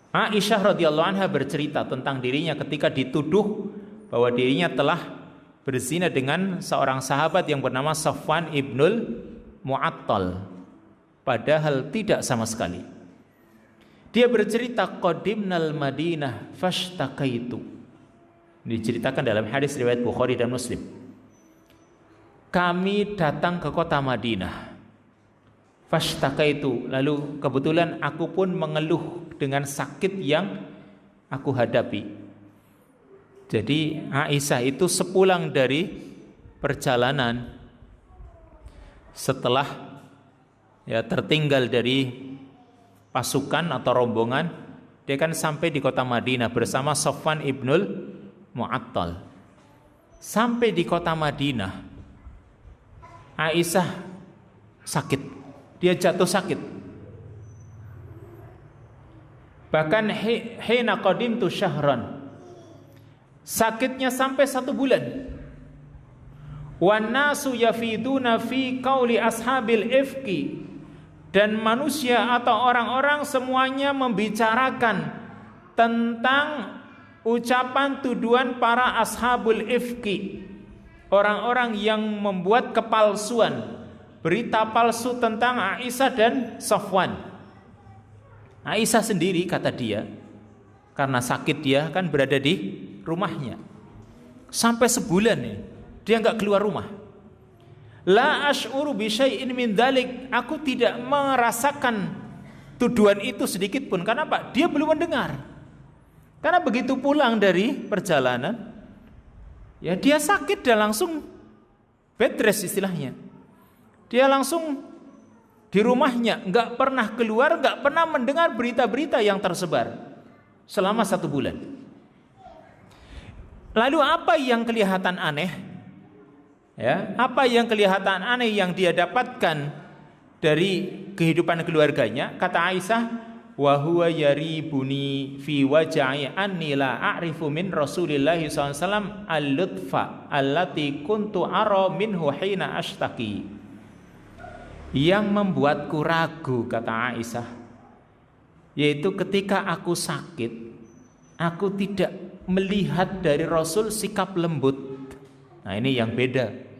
Aisyah radhiyallahu anha bercerita tentang dirinya ketika dituduh bahwa dirinya telah berzina dengan seorang sahabat yang bernama Safwan ibnul Mu'attal, padahal tidak sama sekali. Dia bercerita, qadimnal Madinah fashtakaitu. Diceritakan dalam hadis riwayat Bukhari dan Muslim. Kami datang ke kota Madinah. Fashtakaitu, lalu kebetulan aku pun mengeluh dengan sakit yang aku hadapi. Jadi Aisyah itu sepulang dari perjalanan, setelah ya tertinggal dari pasukan atau rombongan, dia kan sampai di kota Madinah bersama Safwan ibnul Mu'attal. Sampai di kota Madinah, Aisyah sakit, dia jatuh sakit. Bahkan hina qadimtu syahran, sakitnya sampai 1 bulan. Wan nasu yafiduna fi qauli ashabil ifki, dan manusia atau orang-orang semuanya membicarakan tentang ucapan tuduhan para ashabul ifki, orang-orang yang membuat kepalsuan, berita palsu tentang Aisyah dan Safwan. Aisyah sendiri, kata dia, karena sakit dia kan berada di rumahnya sampai sebulan nih, dia nggak keluar rumah. La ash'uru bi syai'in min dzalik, aku tidak merasakan tuduhan itu sedikit pun. Karena apa? Dia belum mendengar. Karena begitu pulang dari perjalanan, ya dia sakit dan langsung bed rest istilahnya. Dia langsung di rumahnya, nggak pernah keluar, nggak pernah mendengar berita-berita yang tersebar selama 1 bulan. Lalu apa yang kelihatan aneh? Ya, apa yang kelihatan aneh yang dia dapatkan dari kehidupan keluarganya? Kata Aisyah, wa huwa yaribuni fi waj'i anni la a'rifu min Rasulillah sallallahu alaihi wasallam al-lutfa allati kuntu ara minhu hina ashtaki. Yang membuatku ragu, kata Aisyah, yaitu ketika aku sakit, aku tidak melihat dari Rasul sikap lembut. Nah, ini yang beda.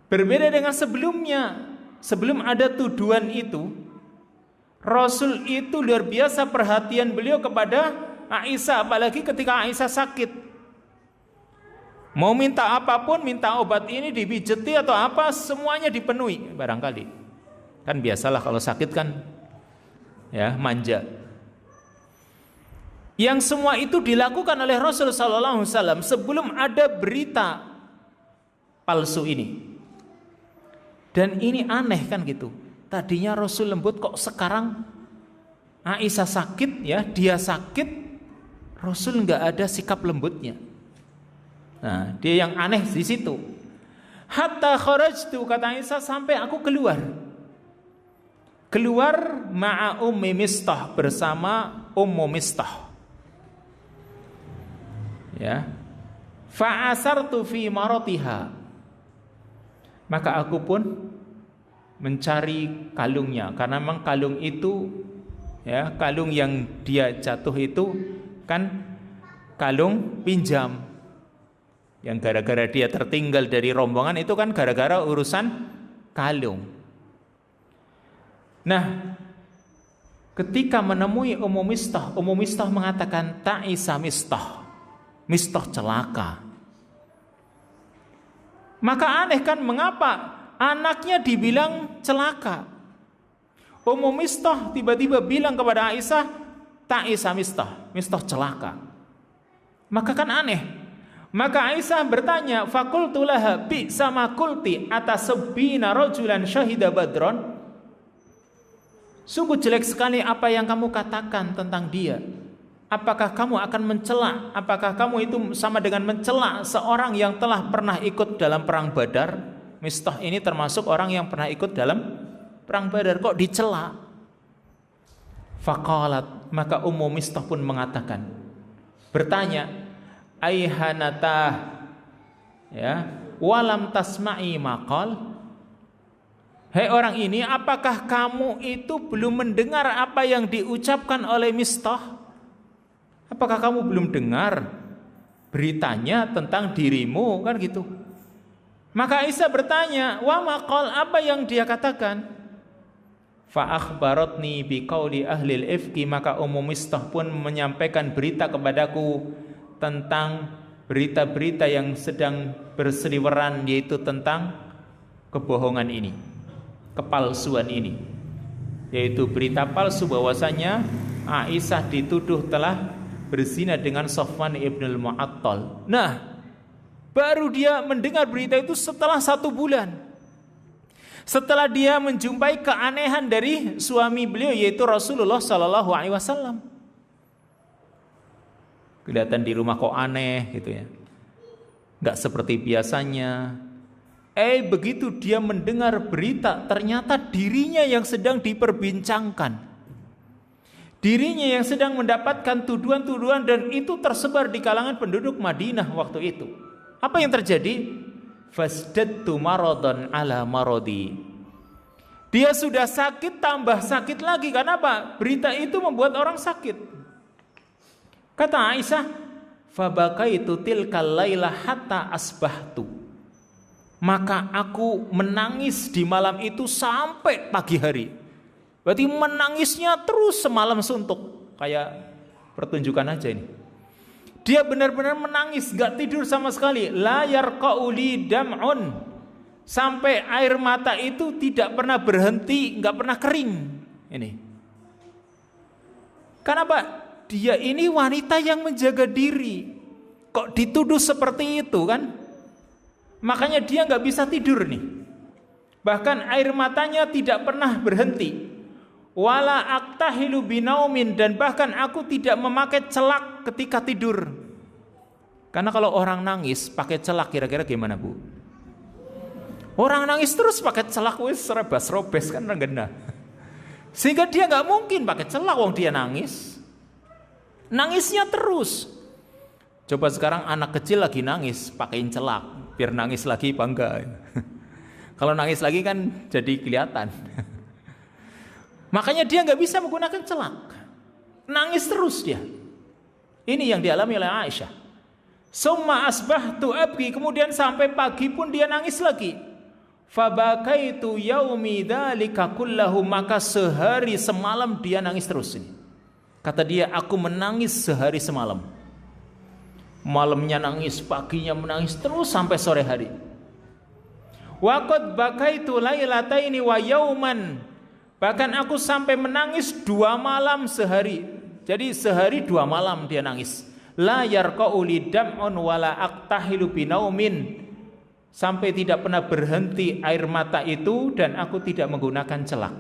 Berbeda dengan sebelumnya. Sebelum ada tuduhan itu, Rasul itu luar biasa perhatian beliau kepada Aisyah, apalagi ketika Aisyah sakit. Mau minta apapun, minta obat ini dibijeti atau apa, semuanya dipenuhi barangkali. Kan biasalah kalau sakit kan ya manja. Yang semua itu dilakukan oleh Rasul sallallahu alaihi wasallam sebelum ada berita palsu ini. Dan ini aneh kan gitu. Tadinya Rasul lembut, kok sekarang Aisyah sakit, ya dia sakit, Rasul nggak ada sikap lembutnya. Nah, dia yang aneh di situ. Hatta kharajtu, kata Aisyah, sampai aku keluar ma'a Ummi Mistah, bersama Ummu Mistah. Ya. Fa'asartu fi maratiha, maka aku pun mencari kalungnya, karena memang kalung itu, ya, kalung yang dia jatuh itu kan kalung pinjam. Yang gara-gara dia tertinggal dari rombongan itu kan gara-gara urusan kalung. Nah, ketika menemui Ummu Mistah mengatakan ta'isa Mistah. Mistah celaka. Maka aneh kan, mengapa anaknya dibilang celaka? Ummu Mistah tiba-tiba bilang kepada Aisyah, ta'isa Mistah. Mistah celaka. Maka kan aneh. Maka Aisyah bertanya, faqultu laha bi sama kulti atasabbina rajulan syahida badron. Sungguh jelek sekali apa yang kamu katakan tentang dia. Apakah kamu akan mencela? Apakah kamu itu sama dengan mencela seorang yang telah pernah ikut dalam perang Badar? Mistah ini termasuk orang yang pernah ikut dalam perang Badar, kok dicela? Faqalat, maka Ummu Mistah pun mengatakan, bertanya, aihanatah, ya, walam tasma'i maqal. Hei orang ini, apakah kamu itu belum mendengar apa yang diucapkan oleh Mistah? Apakah kamu belum dengar beritanya tentang dirimu, kan gitu. Maka Aisyah bertanya, wa maqal, apa yang dia katakan? Fa akhbaratni biqauli ahli al-ifki, maka Ummu Mistah pun menyampaikan berita kepadaku tentang berita-berita yang sedang berseliweran, yaitu tentang kebohongan ini, kepalsuan ini, yaitu berita palsu bahwasanya Aisyah dituduh telah berzina dengan Safwan ibnul Mu'attal. Nah, baru dia mendengar berita itu setelah 1 bulan. Setelah dia menjumpai keanehan dari suami beliau, yaitu Rasulullah Sallallahu Alaihi Wasallam. Kelihatan di rumah kok aneh gitu ya, nggak seperti biasanya. Begitu dia mendengar berita, ternyata dirinya yang sedang diperbincangkan, dirinya yang sedang mendapatkan tuduhan-tuduhan, dan itu tersebar di kalangan penduduk Madinah waktu itu. Apa yang terjadi? Fasdattu maradan ala maradi. Dia sudah sakit tambah sakit lagi. Karena apa? Berita itu membuat orang sakit. Kata Aisyah, fabakaitu tilkal laila hatta asbahtu. Maka aku menangis di malam itu sampai pagi hari. Berarti menangisnya terus semalam suntuk. Kayak pertunjukan aja ini. Dia benar-benar menangis, gak tidur sama sekali. La yarqauli dam'un. Sampai air mata itu tidak pernah berhenti, gak pernah kering. Ini. Kenapa? Dia ini wanita yang menjaga diri. Kok dituduh seperti itu kan? Makanya dia gak bisa tidur nih. Bahkan air matanya tidak pernah berhenti. Wala aktahilu binaumin, dan bahkan aku tidak memakai celak ketika tidur. Karena kalau orang nangis pakai celak kira-kira gimana, Bu? Orang nangis terus pakai celak, wis serobas-robes kan renggena. Sehingga dia nggak mungkin pakai celak, wong dia nangis. Nangisnya terus. Coba sekarang anak kecil lagi nangis, pakein celak biar nangis lagi bangga. Kalau nangis lagi kan jadi kelihatan. Makanya dia nggak bisa menggunakan celak, nangis terus dia. Ini yang dialami oleh Aisyah. Summa asbahtu abki, kemudian sampai pagi pun dia nangis lagi. Fabakaitu yaumi dzalika kullahu, maka sehari semalam dia nangis terus ini. Kata dia, aku menangis sehari semalam. Malamnya nangis, paginya menangis terus sampai sore hari. Wa qad bakaitu lailataini wa yauman, bahkan aku sampai menangis 2 malam sehari. Jadi sehari 2 malam dia nangis. La yarqa'u li dam'un wala aqtahilu binaumin, sampai tidak pernah berhenti air mata itu dan aku tidak menggunakan celak.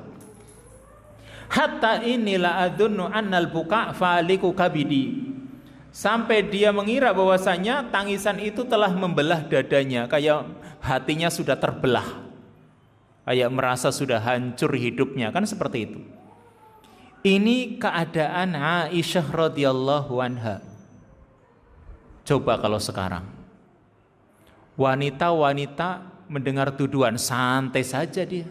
Hatta inilah adunnu annal buka faliku kabidi, sampai dia mengira bahwasanya tangisan itu telah membelah dadanya, kayak hatinya sudah terbelah, kayak merasa sudah hancur hidupnya, kan seperti itu. Ini keadaan Aisyah radhiyallahu anha. Coba kalau sekarang wanita-wanita mendengar tuduhan, santai saja dia.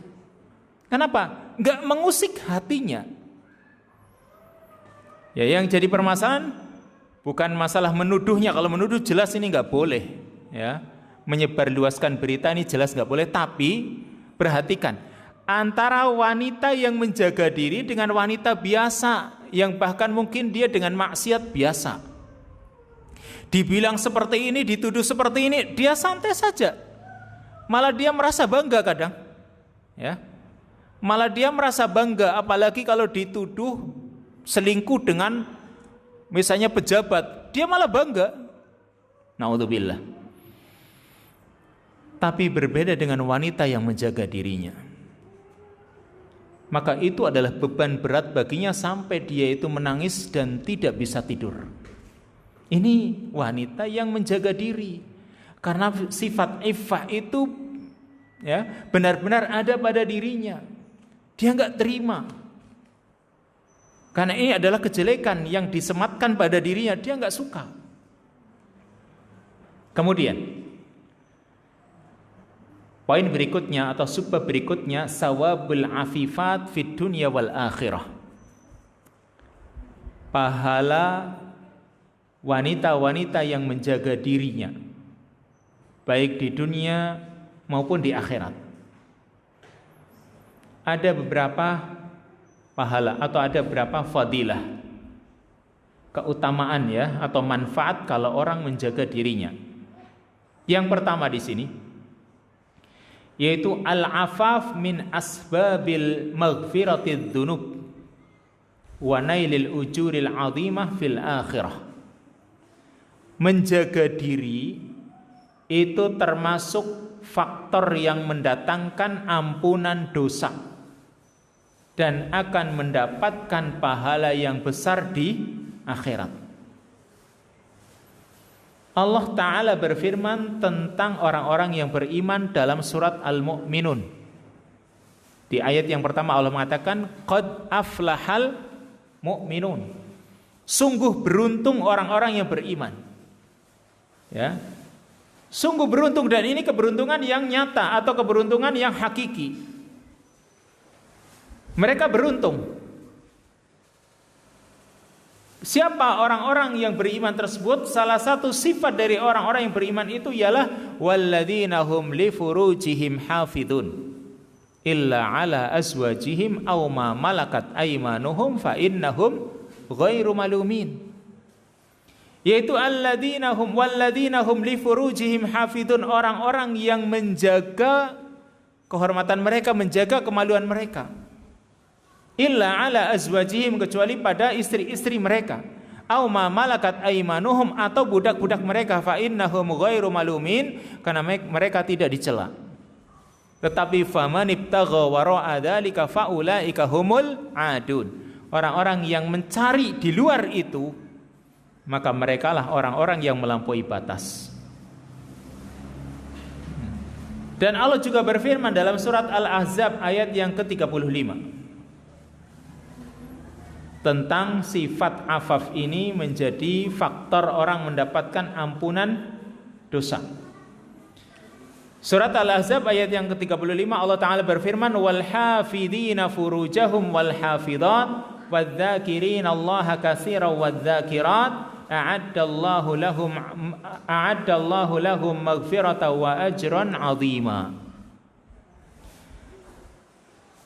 Kenapa? Enggak mengusik hatinya. Ya, yang jadi permasalahan, bukan masalah menuduhnya. Kalau menuduh jelas ini nggak boleh, ya. Menyebarluaskan berita ini jelas nggak boleh. Tapi perhatikan, antara wanita yang menjaga diri dengan wanita biasa, yang bahkan mungkin dia dengan maksiat biasa, dibilang seperti ini, dituduh seperti ini, dia santai saja. Malah dia merasa bangga kadang, ya. Malah dia merasa bangga, apalagi kalau dituduh selingkuh dengan misalnya pejabat, dia malah bangga. Naudzubillah. Tapi berbeda dengan wanita yang menjaga dirinya, maka itu adalah beban berat baginya sampai dia itu menangis dan tidak bisa tidur. Ini wanita yang menjaga diri, karena sifat iffah itu, ya, benar-benar ada pada dirinya. Dia nggak terima, karena ini adalah kejelekan yang disematkan pada dirinya, dia nggak suka. Kemudian poin berikutnya atau subbab berikutnya, sawabul afifat fid dunya wal akhirah. Pahala wanita-wanita yang menjaga dirinya baik di dunia maupun di akhirat. Ada beberapa pahala atau ada beberapa fadilah, keutamaan, ya, atau manfaat kalau orang menjaga dirinya. Yang pertama di sini yaitu al-afaf min asbabil maghfiratidz dzunub wa nailil ujuril 'azimah fil akhirah. Menjaga diri itu termasuk faktor yang mendatangkan ampunan dosa dan akan mendapatkan pahala yang besar di akhirat. Allah Ta'ala berfirman tentang orang-orang yang beriman dalam surat Al-Mu'minun. Di ayat yang pertama Allah mengatakan qad aflahal mu'minun. Sungguh beruntung orang-orang yang beriman. Ya. Sungguh beruntung, dan ini keberuntungan yang nyata atau keberuntungan yang hakiki. Mereka beruntung. Siapa orang-orang yang beriman tersebut? Salah satu sifat dari orang-orang yang beriman itu ialah walladzina hum li furujihim hafidun illa ala azwajihim aw ma malakat aymanuhum fa innahum ghairu malumin. Yaitu alladzina hum li furujihim hafidun, orang-orang yang menjaga kehormatan mereka, menjaga kemaluan mereka. Illa ala azwajihim, kecuali pada istri-istri mereka, au ma malakat aimanuhum, atau budak-budak mereka, fa innahum ghairu malumin, karena mereka tidak dicela. Tetapi faman ibtagha wara'a dzalika faulaika humul adun, orang-orang yang mencari di luar itu, maka merekalah orang-orang yang melampaui batas. Dan Allah juga berfirman dalam surat Al-Ahzab ayat yang ke-35 tentang sifat afaf ini menjadi faktor orang mendapatkan ampunan dosa. Surat Al-Ahzab ayat yang ke-35 Allah Ta'ala berfirman wal hafidhina furujahum wal hafidhat wadh-dhakirina Allaha katsiran wadh-dhakirat a'addallahu lahum maghfiratan wa ajran 'azima.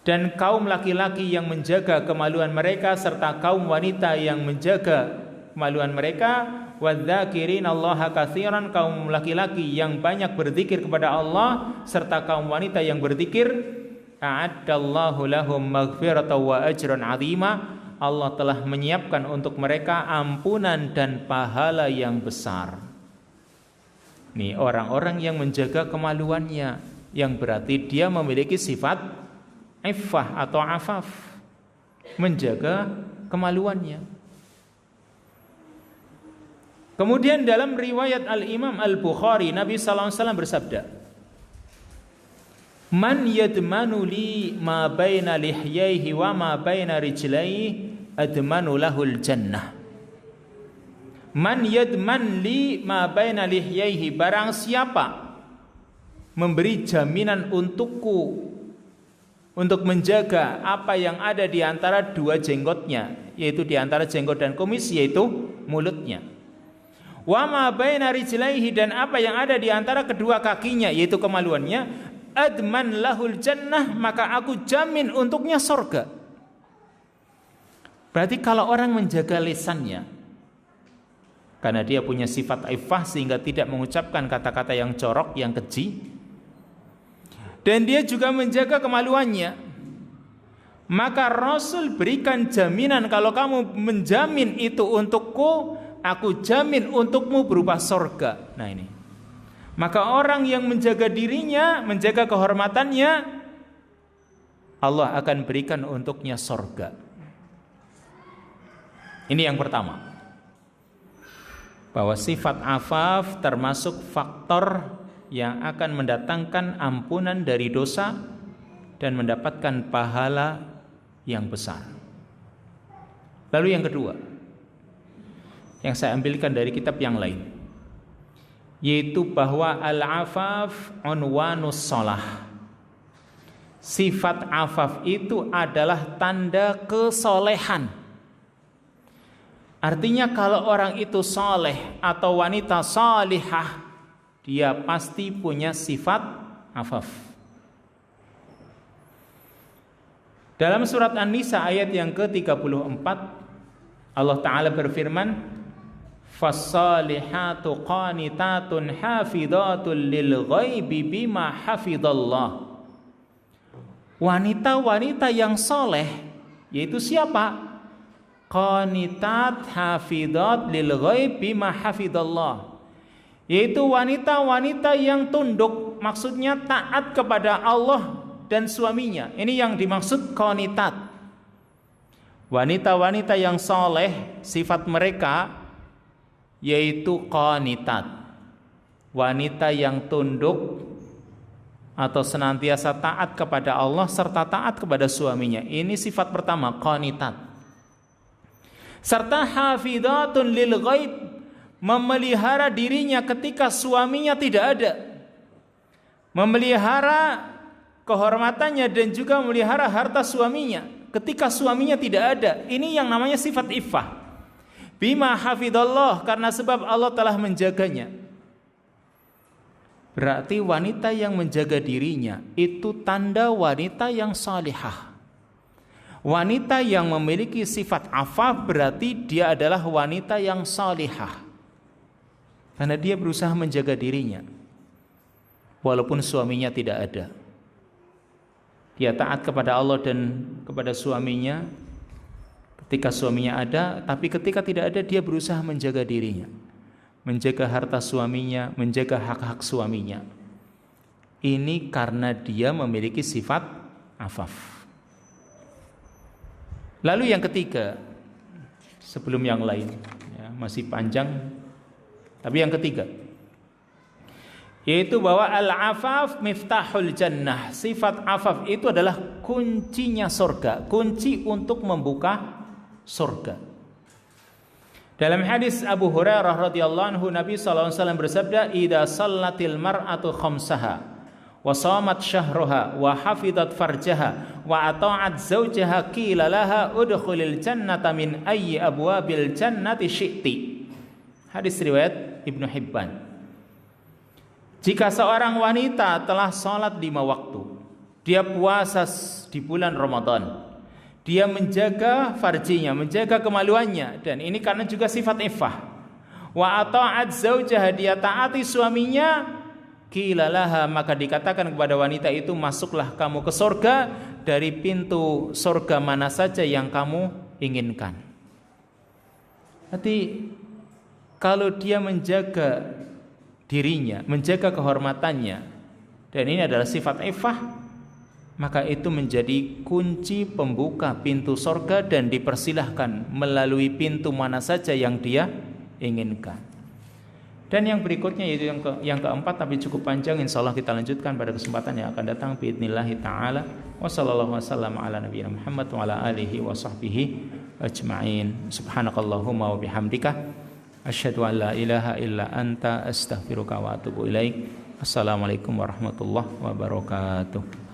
Dan kaum laki-laki yang menjaga kemaluan mereka serta kaum wanita yang menjaga kemaluan mereka, wadzakirin Allaha katsiran, kaum laki-laki yang banyak berzikir kepada Allah serta kaum wanita yang berzikir, a'addallahu lahum maghfiratan wa ajran 'azima, Allah telah menyiapkan untuk mereka ampunan dan pahala yang besar. Nih orang-orang yang menjaga kemaluannya, yang berarti dia memiliki sifat iffah atau afaf, menjaga kemaluannya. Kemudian dalam riwayat Al-Imam Al-Bukhari, Nabi sallallahu alaihi wasallam bersabda, "Man yadmanu li ma baina lihyaihi wa ma baina rijlaihi admanu lahul jannah." Man yadman li ma baina lihyaihi, barang siapa memberi jaminan untukku untuk menjaga apa yang ada di antara dua jenggotnya, yaitu di antara jenggot dan kumis, yaitu mulutnya. wa ma baina rijlaihi, dan apa yang ada di antara kedua kakinya, yaitu kemaluannya, adman lahul jannah, maka aku jamin untuknya surga. Berarti kalau orang menjaga lisannya, karena dia punya sifat iffah sehingga tidak mengucapkan kata-kata yang corok, yang keji, dan dia juga menjaga kemaluannya, maka Rasul berikan jaminan, kalau kamu menjamin itu untukku, aku jamin untukmu berupa surga. Nah ini, maka orang yang menjaga dirinya, menjaga kehormatannya, Allah akan berikan untuknya surga. Ini yang pertama, bahwa sifat afaf termasuk faktor yang akan mendatangkan ampunan dari dosa dan mendapatkan pahala yang besar. Lalu yang kedua, yang saya ambilkan dari kitab yang lain, yaitu bahwa al-afaf unwanus shalah. Sifat afaf itu adalah tanda kesolehan. Artinya kalau orang itu soleh atau wanita salihah, dia pasti punya sifat afaf. Dalam surat An-Nisa ayat yang ke-34, Allah Ta'ala berfirman, "Fassalihatu qanitatun hafidhatun lil ghaibi bima hafidhallah." Wanita-wanita yang soleh, yaitu siapa? Qanitat hafidhat lil ghaib bima hafidhallah, yaitu wanita-wanita yang tunduk, maksudnya taat kepada Allah dan suaminya. Ini yang dimaksud qanitat. Wanita-wanita yang soleh, sifat mereka yaitu qanitat, wanita yang tunduk atau senantiasa taat kepada Allah serta taat kepada suaminya. Ini sifat pertama, qanitat. Serta hafidhatun lil ghaib, memelihara dirinya ketika suaminya tidak ada, memelihara kehormatannya dan juga memelihara harta suaminya ketika suaminya tidak ada. Ini yang namanya sifat iffah. Bima hafidhallah, karena sebab Allah telah menjaganya. Berarti wanita yang menjaga dirinya itu tanda wanita yang salihah. Wanita yang memiliki sifat afaf berarti dia adalah wanita yang salihah, karena dia berusaha menjaga dirinya walaupun suaminya tidak ada. Dia taat kepada Allah dan kepada suaminya ketika suaminya ada, tapi ketika tidak ada dia berusaha menjaga dirinya, menjaga harta suaminya, menjaga hak-hak suaminya. Ini karena dia memiliki sifat afaf. Lalu yang ketiga, sebelum yang lain, ya, masih panjang, tapi yang ketiga, yaitu bahwa al-afaf miftahul jannah. Sifat afaf itu adalah kuncinya surga, kunci untuk membuka surga. Dalam hadis Abu Hurairah radhiyallahu anhu, Nabi SAW bersabda, "Idza shallatil mar'atu khamsaha wa shamat syahraha wa hafizat farjaha wa ata'at zawjaha qila laha udkhulil jannata min ayyi abwabil jannati syi'ti." Hadis riwayat Ibnu Hibban. Jika seorang wanita telah salat 5 waktu, dia puasa di bulan Ramadan, dia menjaga farjinya, menjaga kemaluannya, dan ini karena juga sifat iffah. Wa ata'at zawjaha, dia taati suaminya, qila laha, maka dikatakan kepada wanita itu, masuklah kamu ke surga dari pintu surga mana saja yang kamu inginkan. Nanti kalau dia menjaga dirinya, menjaga kehormatannya, dan ini adalah sifat iffah, maka itu menjadi kunci pembuka pintu surga dan dipersilahkan melalui pintu mana saja yang dia inginkan. Dan yang berikutnya yaitu yang keempat, tapi cukup panjang, insyaallah kita lanjutkan pada kesempatan yang akan datang biidznillah taala. Wassallallahu wasallam ala nabiyina Muhammad wa ala alihi wa sahbihi ajma'in. Subhanakallahumma wa bihamdika asyhadu an la ilaha illa anta astaghfiruka wa atubu ilaik. Assalamualaikum warahmatullahi wabarakatuh.